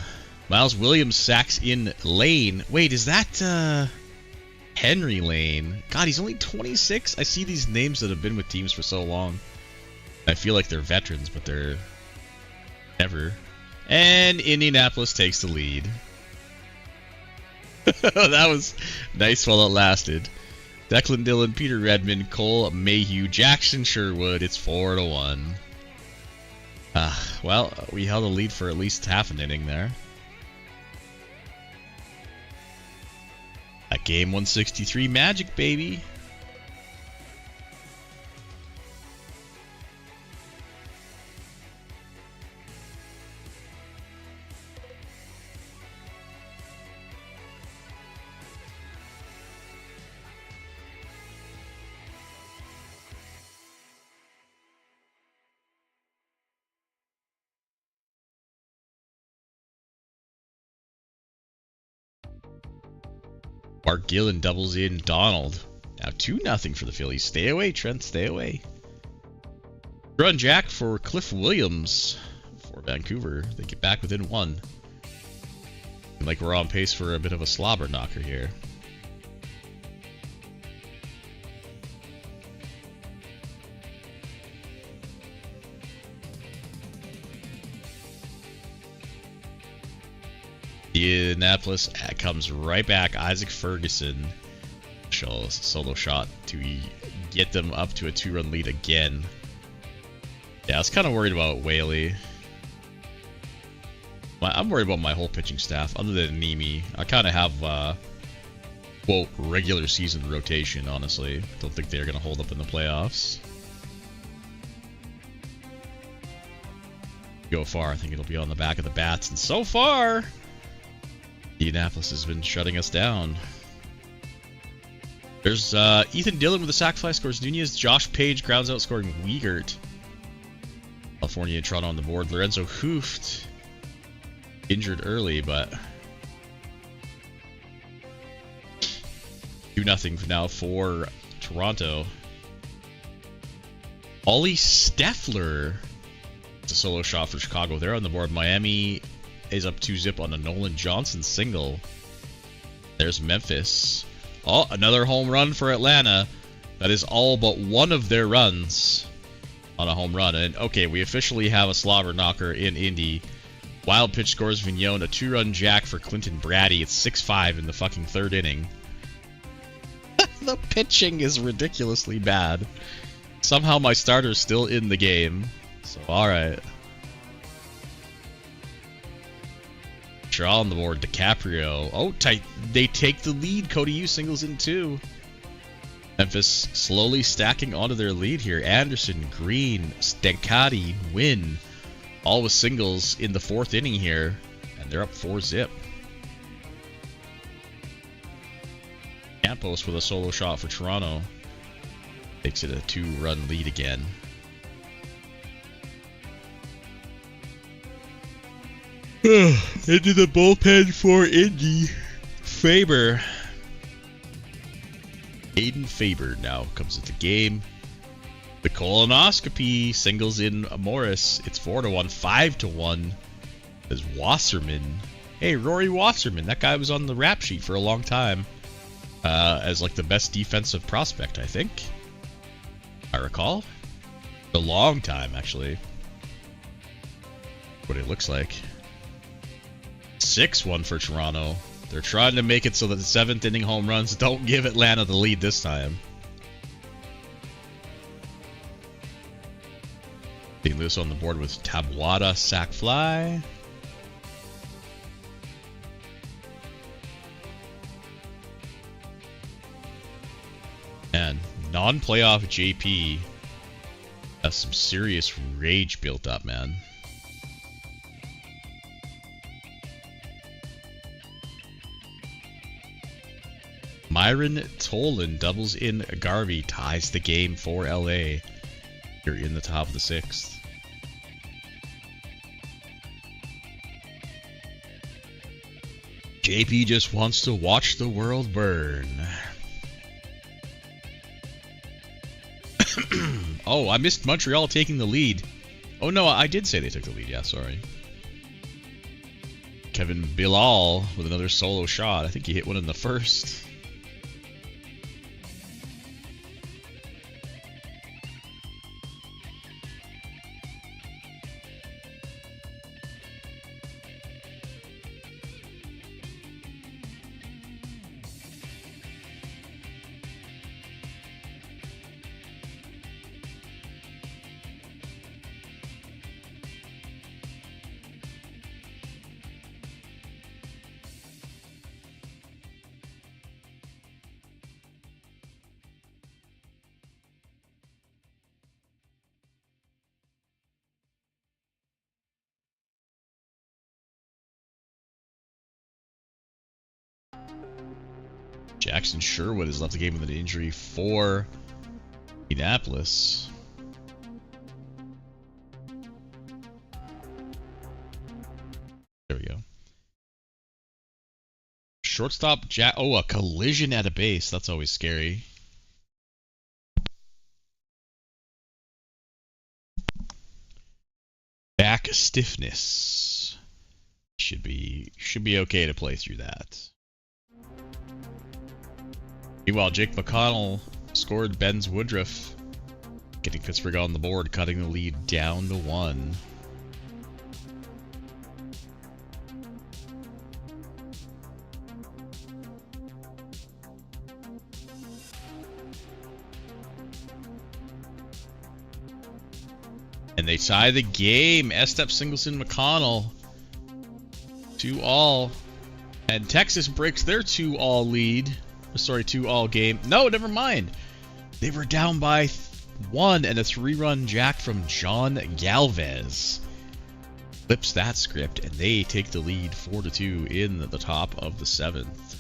Miles Williams sacks in Lane. Wait, is that Henry Lane? God, he's only 26. I see these names that have been with teams for so long. I feel like they're veterans, but they're never. And Indianapolis takes the lead. That was nice while it lasted. Declan Dillon, Peter Redmond, Cole Mayhew, Jackson Sherwood. It's 4-1. Well, we held a lead for at least half an inning there. That game 163 Magic, baby. Bart Gillen doubles in Donald. Now 2-0 for the Phillies. Stay away, Trent. Stay away. Run Jack for Cliff Williams for Vancouver. They get back within 1. Like we're on pace for a bit of a slobber knocker here. Indianapolis comes right back. Isaac Ferguson. Solo shot to get them up to a 2-run lead again. Yeah, I was kind of worried about Whaley. I'm worried about my whole pitching staff, other than Nemi. I kind of have, quote, regular season rotation, honestly. Don't think they're going to hold up in the playoffs. Go far, I think it'll be on the back of the bats. And so far, Indianapolis has been shutting us down. There's Ethan Dillon with a sac fly, scores Nunez. Josh Page grounds out, scoring Wiegert. California and Toronto on the board. Lorenzo Hooft injured early, but 2-0 now for Toronto. Ollie Steffler. It's a solo shot for Chicago. They're on the board. Miami is up 2-0 on a Nolan Johnson single. There's Memphis. Oh, another home run for Atlanta. That is all but one of their runs on a home run. And okay, we officially have a slobber knocker in Indy. Wild pitch scores Vignon, a 2-run jack for Clinton Brady. It's 6-5 in the fucking 3rd inning. The pitching is ridiculously bad. Somehow my starter's still in the game. So, alright. Draw on the board, DiCaprio. Oh, tight. They take the lead. Cody Yu singles in 2. Memphis slowly stacking onto their lead here. Anderson, Green, Stancati, Wynn. All with singles in the 4th inning here. And they're up 4-0. Campos with a solo shot for Toronto. Takes it a 2-run lead again. Into the bullpen for Indy. Faber. Aiden Faber now comes into the game. The colonoscopy singles in Morris. It's 4-1, 5-1. There's Wasserman. Hey, Rory Wasserman. That guy was on the rap sheet for a long time. As like the best defensive prospect, I think. I recall. A long time, actually. What it looks like. 6-1 for Toronto. They're trying to make it so that the 7th inning home runs don't give Atlanta the lead this time. St. Louis on the board with Tabuada, sac fly. And non-playoff JP has some serious rage built up, man. Myron Tolan doubles in. Garvey ties the game for LA. You're in the top of the 6th. JP just wants to watch the world burn. Oh, I missed Montreal taking the lead. Oh no, I did say they took the lead. Yeah, sorry. Kevin Bilal with another solo shot. I think he hit one in the 1st. Jackson Sherwood has left the game with an injury for Indianapolis. There we go. Shortstop, Jack. Oh, a collision at a base. That's always scary. Back stiffness. Should be okay to play through that. Meanwhile, Jake McConnell scored Ben's Woodruff, getting Pittsburgh on the board, cutting the lead down to 1. And they tie the game. Estep, Singleton, McConnell. 2-all. And Texas breaks their 2-all lead. Sorry, 2-all game. No, never mind. They were down by 1 and a 3-run jack from John Galvez. Flips that script, and they take the lead 4-2 in the top of the 7th.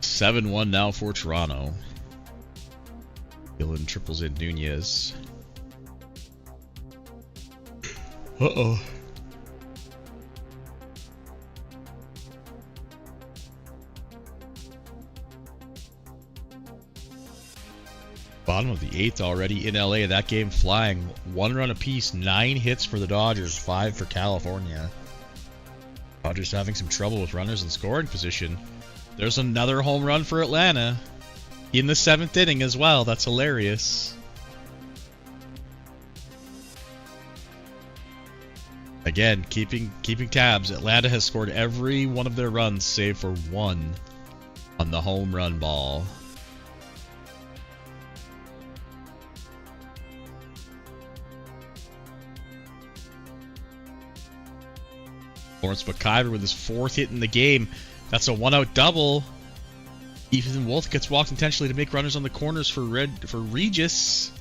7-1 now for Toronto. Gillen triples in Nunez. Uh-oh. Bottom of the 8th already in LA. That game flying. 1 run apiece. 9 hits for the Dodgers. 5 for California. Dodgers having some trouble with runners in scoring position. There's another home run for Atlanta. In the 7th inning as well. That's hilarious. Again, keeping tabs. Atlanta has scored every one of their runs save for 1 on the home run ball. Lawrence McIver with his 4th hit in the game. That's a 1-out double. Ethan Wolf gets walked intentionally to make runners on the corners for Regis.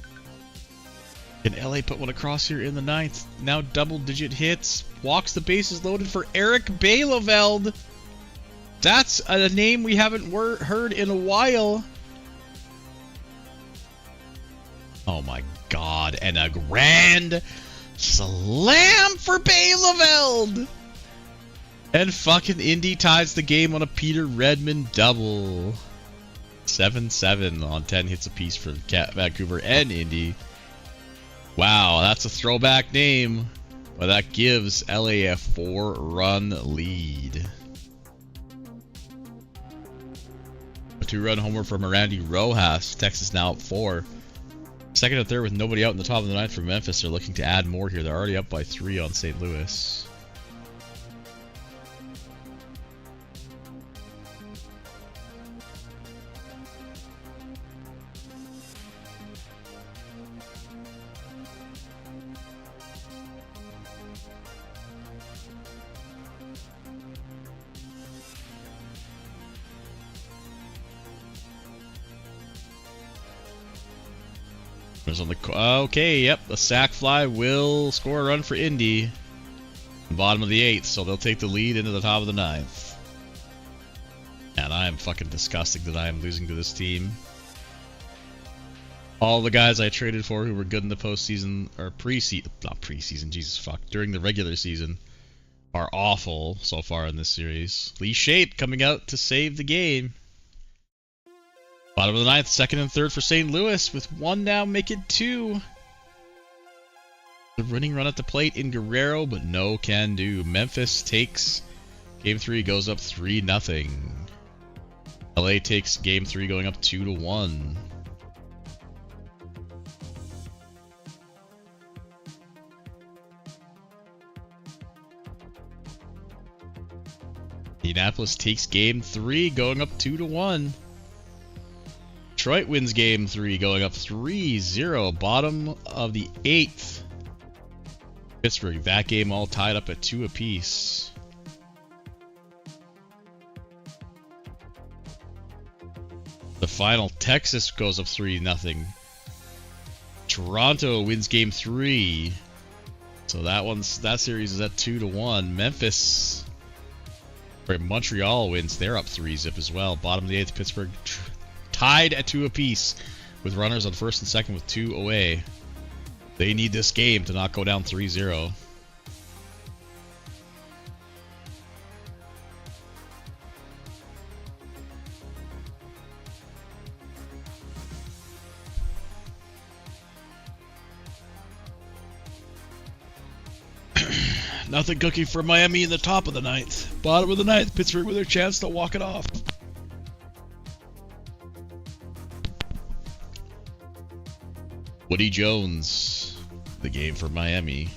Can LA put one across here in the 9th? Now double-digit hits. Walks the bases loaded for Eric Bielefeld. That's a name we haven't heard in a while. Oh my god. And a grand slam for Bielefeld. And fucking Indy ties the game on a Peter Redmond double. 7-7 on 10 hits apiece for Vancouver and Indy. Wow, that's a throwback name. But that gives LA a 4-run lead. A 2-run homer from Randy Rojas. Texas now up 4. Second and third with nobody out in the top of the 9th for Memphis. They're looking to add more here. They're already up by 3 on St. Louis. On the okay, yep, the sac fly will score a run for Indy. Bottom of the 8th, so they'll take the lead into the top of the 9th. And I am fucking disgusted that I am losing to this team. All the guys I traded for who were good in the postseason, or not preseason, Jesus fuck, during the regular season, are awful so far in this series. Lee Shape coming out to save the game. Bottom of the 9th, 2nd and 3rd for St. Louis with 1 down, make it 2. The running run at the plate in Guerrero, but no can do. Memphis takes game 3, goes up 3-0. LA takes game 3, going up 2-1. Indianapolis takes game 3, going up 2-1. Detroit wins game 3, going up 3-0. Bottom of the 8th. Pittsburgh, that game all tied up at 2 apiece. The final, Texas goes up 3-0. Toronto wins game 3. So that series is at 2-1. Memphis, or Montreal wins, they're up 3-0 as well. Bottom of the 8th, Pittsburgh tied at 2 apiece with runners on 1st and 2nd with 2 away. They need this game to not go down 3-0. Nothing cooking for Miami in the top of the ninth. Bottom of the ninth, Pittsburgh with their chance to walk it off. Woody Jones, the game for Miami.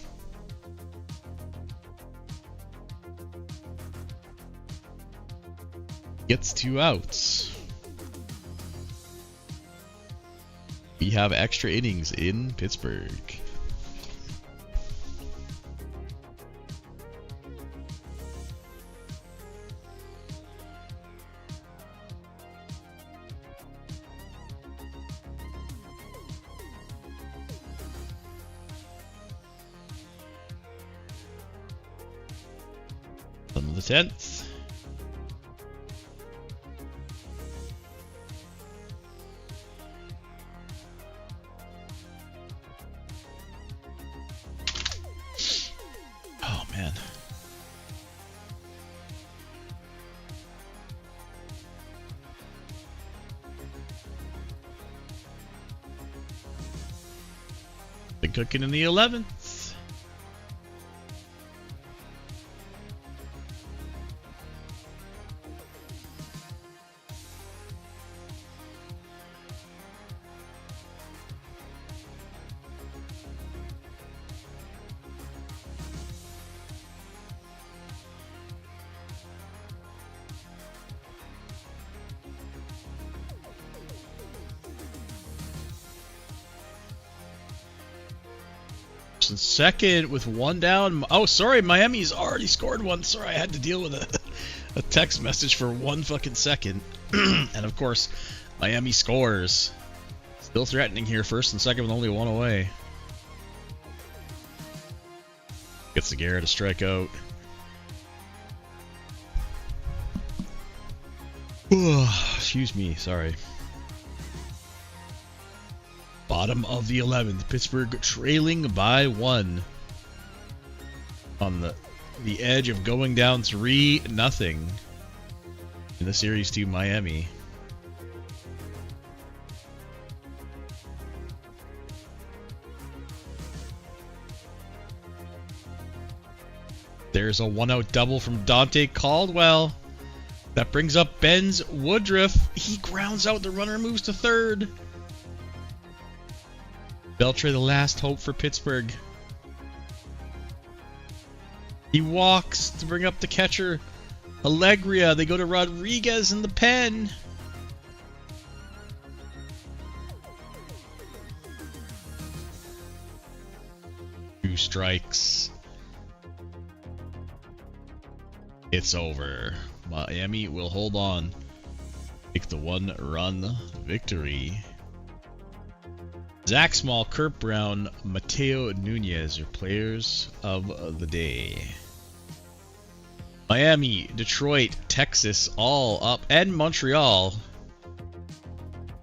Gets 2 outs. We have extra innings in Pittsburgh. On the 10th. Oh man. Been cooking in the 11th. In second with 1 down. Oh, sorry, Miami's already scored one. Sorry, I had to deal with a text message for 1 fucking second. And of course, Miami scores. Still threatening here, first and second with only 1 away. Gets the Garrett a strikeout. Excuse me, sorry. Bottom of the 11th, Pittsburgh trailing by 1 on the edge of going down 3-0 in the series to Miami. There's a 1-out double from Dante Caldwell. That brings up Ben's Woodruff. He grounds out, the runner moves to third. Beltre, the last hope for Pittsburgh. He walks to bring up the catcher, Alegria. They go to Rodriguez in the pen. Two strikes. It's over. Miami will hold on. Take the 1-run victory. Zach Small, Kurt Brown, Mateo Nunez are players of the day. Miami, Detroit, Texas, all up, and Montreal,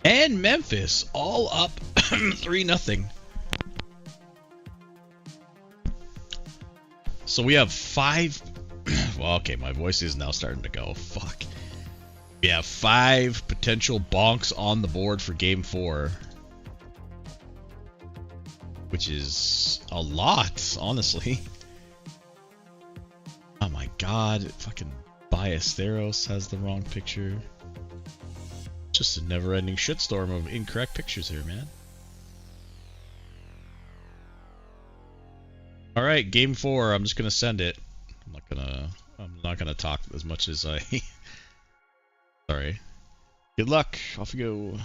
and Memphis, all up 3-0. So we have 5... Well, okay, my voice is now starting to go. Fuck. We have 5 potential bonks on the board for Game 4. Which is a lot, honestly. Oh my god, fucking Ballesteros has the wrong picture. Just a never-ending shitstorm of incorrect pictures here, man. Alright, Game 4, I'm just gonna send it. I'm not gonna talk as much as I... Sorry. Good luck, off you go.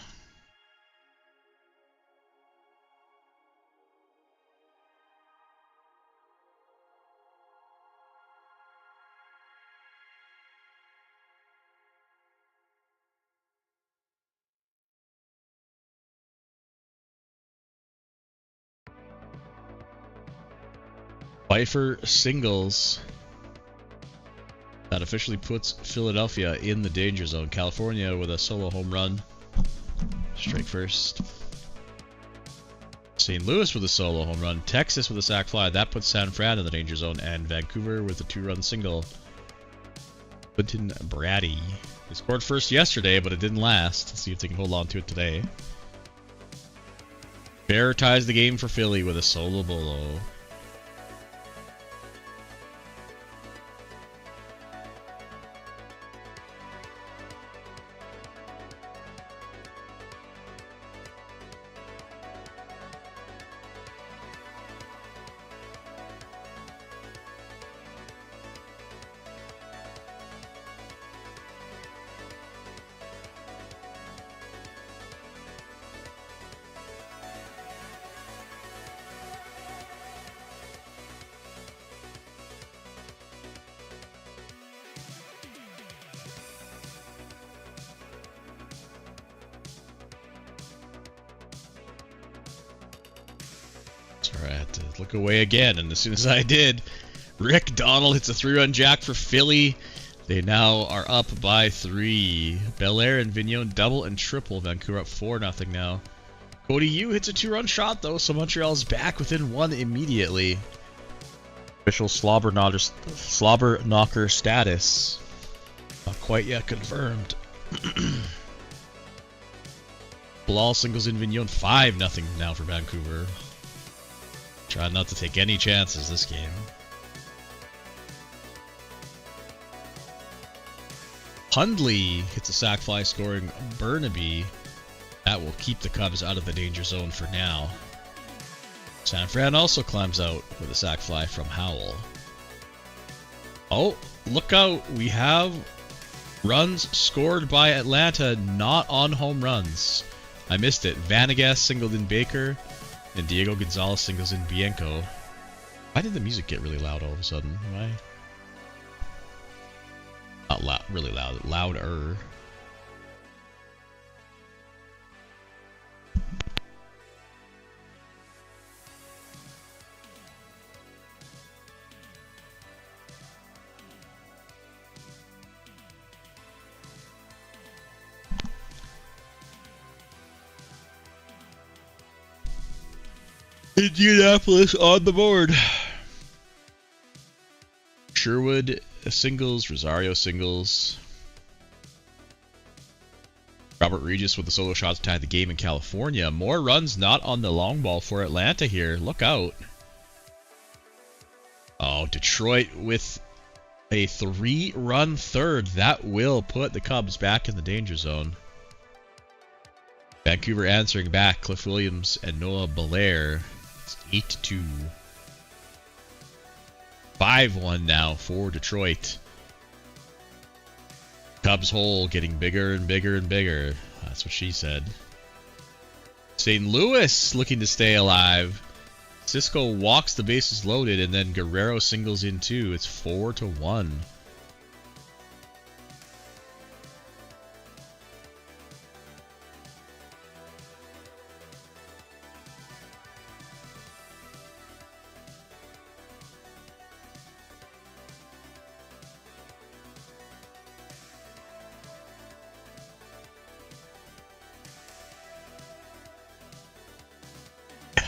Pfeiffer singles. That officially puts Philadelphia in the danger zone. California with a solo home run. Strike first. St. Louis with a solo home run. Texas with a sac fly. That puts San Fran in the danger zone. And Vancouver with a 2-run single. Quentin Brady. They scored first yesterday, but it didn't last. Let's see if they can hold on to it today. Bear ties the game for Philly with a solo bolo. Sorry, I had to look away again, and as soon as I did, Rick Donald hits a 3-run jack for Philly. They now are up by 3. Belair and Vignon double and triple. Vancouver up 4-0 now. Cody Yu hits a 2-run shot, though, so Montreal's back within 1 immediately. Official slobber knocker status. Not quite yet confirmed. Bilal singles in Vignon 5-0 now for Vancouver. Try not to take any chances this game. Hundley hits a sac fly, scoring Burnaby. That will keep the Cubs out of the danger zone for now. San Fran also climbs out with a sac fly from Howell. Oh, look out. We have runs scored by Atlanta, not on home runs. I missed it. Vanegas singled in Baker, and Diego Gonzalez singles in Bianco. Why did the music get really loud all of a sudden? Am I... Not loud, really loud. Louder. Indianapolis on the board. Sherwood singles, Rosario singles. Robert Regis with the solo shot to tie the game in California. More runs not on the long ball for Atlanta here. Look out. Oh, Detroit with a 3-run third. That will put the Cubs back in the danger zone. Vancouver answering back. Cliff Williams and Noah Belair. It's 8-2. 5-1 now for Detroit. Cubs hole getting bigger and bigger and bigger. That's what she said. St. Louis looking to stay alive. Cisco walks the bases loaded, and then Guerrero singles in 2. It's 4-1.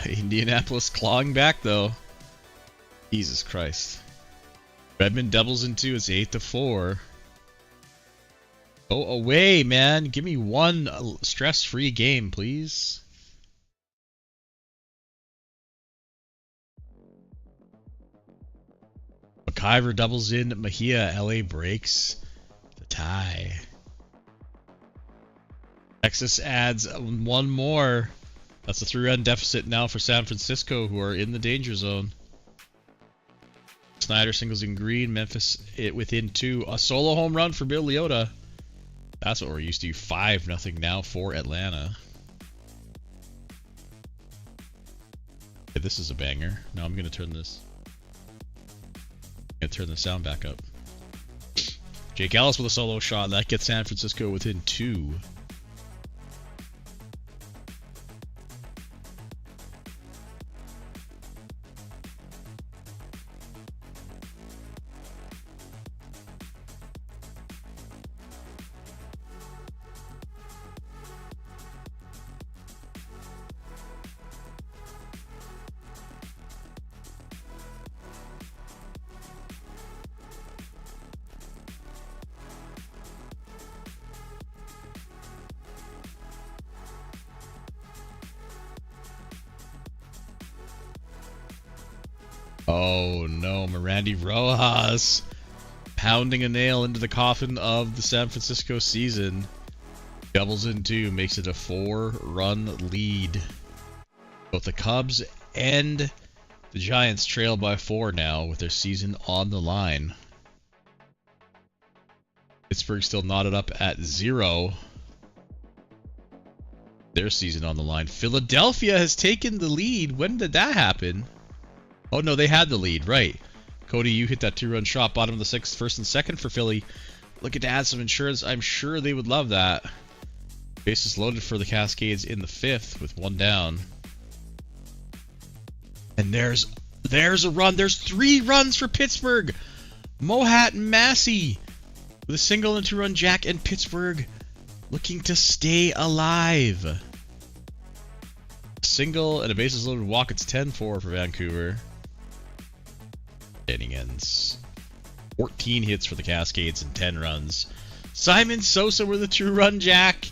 Indianapolis clawing back, though. Jesus Christ. Redmond doubles in 2. It's 8-4. Go away, man. Give me one stress-free game, please. McIver doubles in. Mejia. LA breaks the tie. Texas adds one more. That's a 3-run deficit now for San Francisco, who are in the danger zone. Snyder singles in green. Memphis within 2. A solo home run for Bill Leota. That's what we're used to. 5-0 now for Atlanta. Okay, this is a banger. Now I'm going to turn this. I'm going to turn the sound back up. Jake Ellis with a solo shot. That gets San Francisco within 2. Oh no, Mirandi Rojas pounding a nail into the coffin of the San Francisco season. Doubles in 2, makes it a 4-run lead. Both the Cubs and the Giants trail by 4 now with their season on the line. Pittsburgh still knotted up at 0. Their season on the line. Philadelphia has taken the lead. When did that happen? Oh, no, they had the lead, right. Cody, you hit that 2-run shot, bottom of the 6th, first and second for Philly. Looking to add some insurance. I'm sure they would love that. Bases loaded for the Cascades in the 5th with 1 down. And there's a run. There's 3 runs for Pittsburgh. Mohat and Massey with a single and a 2-run jack, and Pittsburgh looking to stay alive. A single and a bases loaded walk. It's 10-4 for Vancouver. Inning ends. 14 hits for the Cascades and 10 runs. Simon Sosa with a 2-run jack.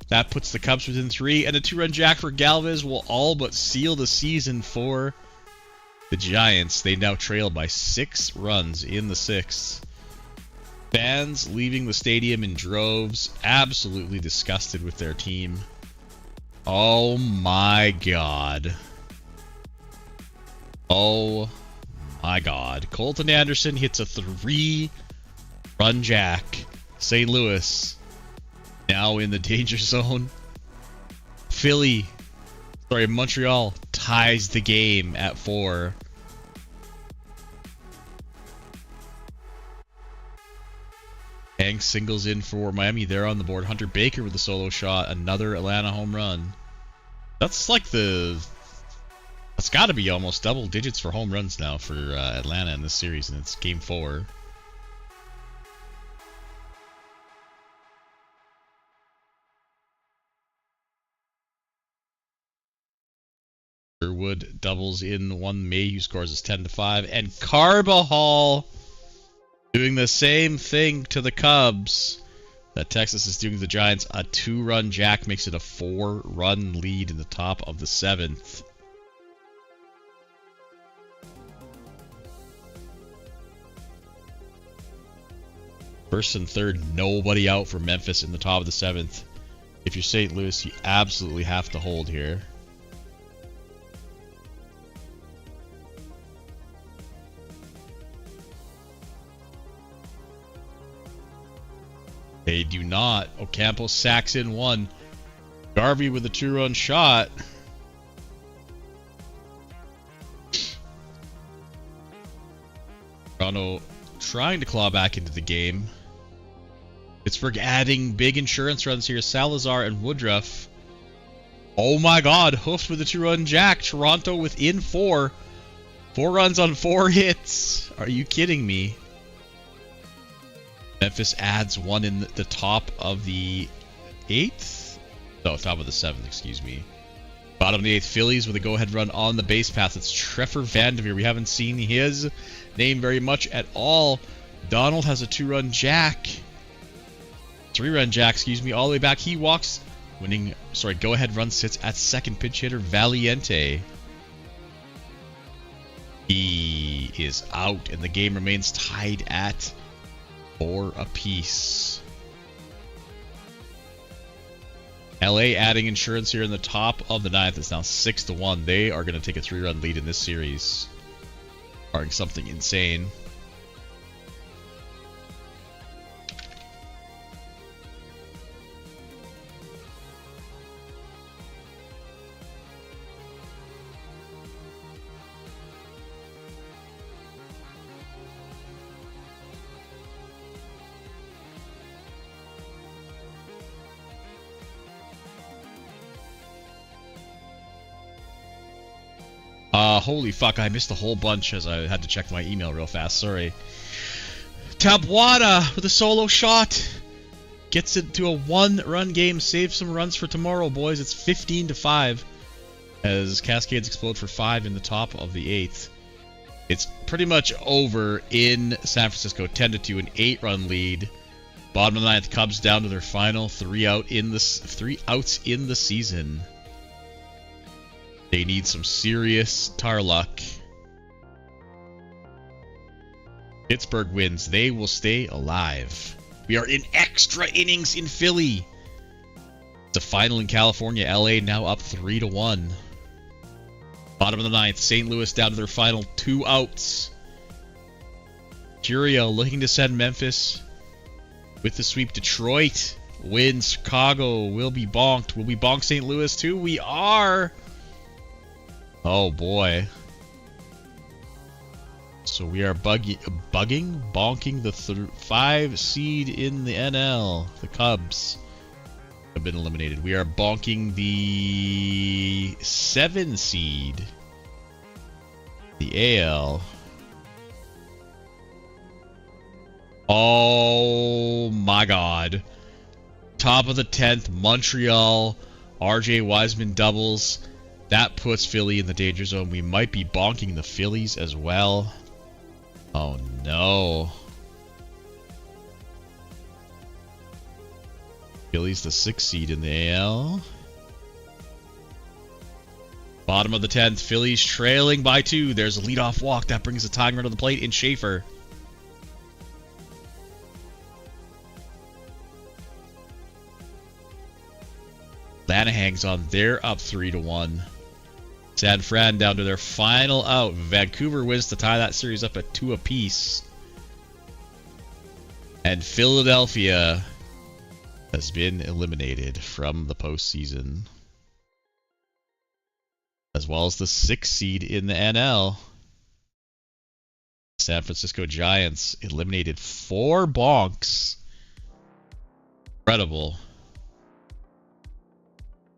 That puts the Cubs within 3, and a 2-run jack for Galvez will all but seal the season for the Giants. They now trail by 6 runs in the 6th. Fans leaving the stadium in droves, absolutely disgusted with their team. Oh my god. Oh my god. Colton Anderson hits a 3-run jack. St. Louis now in the danger zone. Montreal ties the game at 4. Hank singles in for Miami. They're on the board. Hunter Baker with a solo shot. Another Atlanta home run. That's like that's got to be almost double digits for home runs now for Atlanta in this series, and it's game 4. Wood doubles in one. Mayhew scores as 10-5, and Carbajal doing the same thing to the Cubs that Texas is doing to the Giants. A 2-run jack makes it a 4-run lead in the top of the 7th. First and third, nobody out for Memphis in the top of the 7th. If you're St. Louis, you absolutely have to hold here. They do not. Ocampo sacks in 1. Garvey with a 2-run shot. Toronto trying to claw back into the game. Pittsburgh adding big insurance runs here. Salazar and Woodruff. Oh my god. Hoofed with a 2-run jack. Toronto within 4. 4 runs on 4 hits. Are you kidding me? Memphis adds 1 in the top of the 8th? No, top of the 7th, excuse me. Bottom of the 8th, Phillies with a go-ahead run on the base path. It's Trevor Vanderveer. We haven't seen his name very much at all. Donald has a 2-run jack. 3-run jack, excuse me, all the way back. He walks, go-ahead run sits at second. Pitch hitter Valiente. He is out, and the game remains tied at 4 apiece. LA adding insurance here in the top of the 9th. It's now 6-1. They are going to take a 3-run lead in this series, barring something insane. Holy fuck, I missed a whole bunch as I had to check my email real fast. Sorry. Tabuada with a solo shot. Gets it to a 1-run game. Save some runs for tomorrow, boys. It's 15-5 as Cascades explode for 5 in the top of the 8th. It's pretty much over in San Francisco. 10-2, an 8-run lead. Bottom of the 9th, Cubs down to their final 3 outs in the season. They need some serious tar luck. Pittsburgh wins. They will stay alive. We are in extra innings in Philly. It's a final in California. LA now up 3-1. Bottom of the 9th. St. Louis down to their final 2 outs. Curio looking to send Memphis with the sweep. Detroit wins. Chicago will be bonked. Will we bonk St. Louis too? We are. Oh boy. So we are bonking the 5 seed in the NL. The Cubs have been eliminated. We are bonking the 7 seed The AL. Oh my God. Top of the 10th, Montreal. RJ Wiseman doubles. That puts Philly in the danger zone. We might be bonking the Phillies as well. Oh no. Phillies the 6th seed in the AL. Bottom of the 10th, Phillies trailing by 2. There's a leadoff walk. That brings the tying run to the plate in Schaefer. Atlanta hangs on. They're up 3-1. San Fran down to their final out. Vancouver wins to tie that series up at 2 apiece. And Philadelphia has been eliminated from the postseason, as well as the 6th seed in the NL. San Francisco Giants eliminated 4 bonks. Incredible.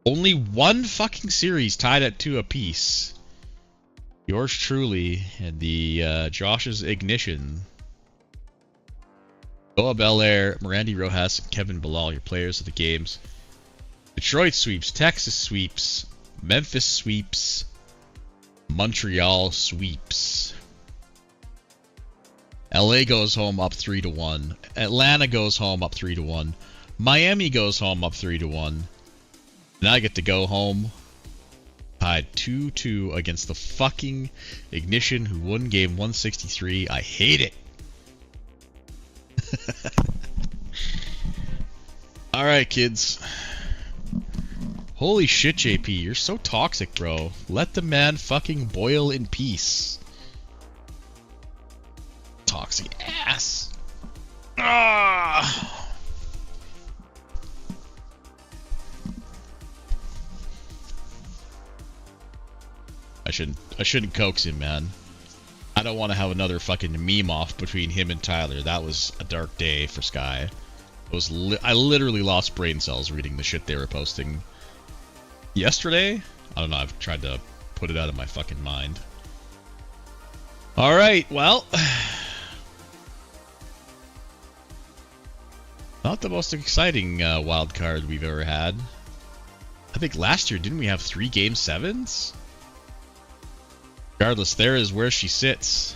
Only 1 fucking series tied at 2 apiece. Yours truly and the Josh's Ignition. Noah Belair, Mirandy Rojas, and Kevin Bilal, your players of the games. Detroit sweeps, Texas sweeps, Memphis sweeps, Montreal sweeps. LA goes home up 3-1. Atlanta goes home up 3-1. Miami goes home up 3-1. And I get to go home tied 2-2 against the fucking Ignition, who won game 163. I hate it. Alright, kids. Holy shit, JP. You're so toxic, bro. Let the man fucking boil in peace. Toxic ass. Ah! I shouldn't coax him, man. I don't want to have another fucking meme off between him and Tyler. That was a dark day for Sky. I literally lost brain cells reading the shit they were posting yesterday. I don't know. I've tried to put it out of my fucking mind. All right. Well, not the most exciting wild card we've ever had. I think last year, didn't we have 3 Game 7s? Regardless, there is where she sits.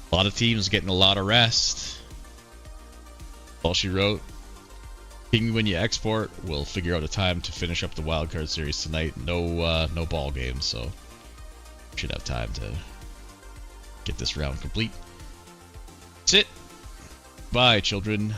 A lot of teams getting a lot of rest. All she wrote. Ping when you export. We'll figure out a time to finish up the wildcard series tonight. No ball games, so should have time to get this round complete. That's it. Bye, children.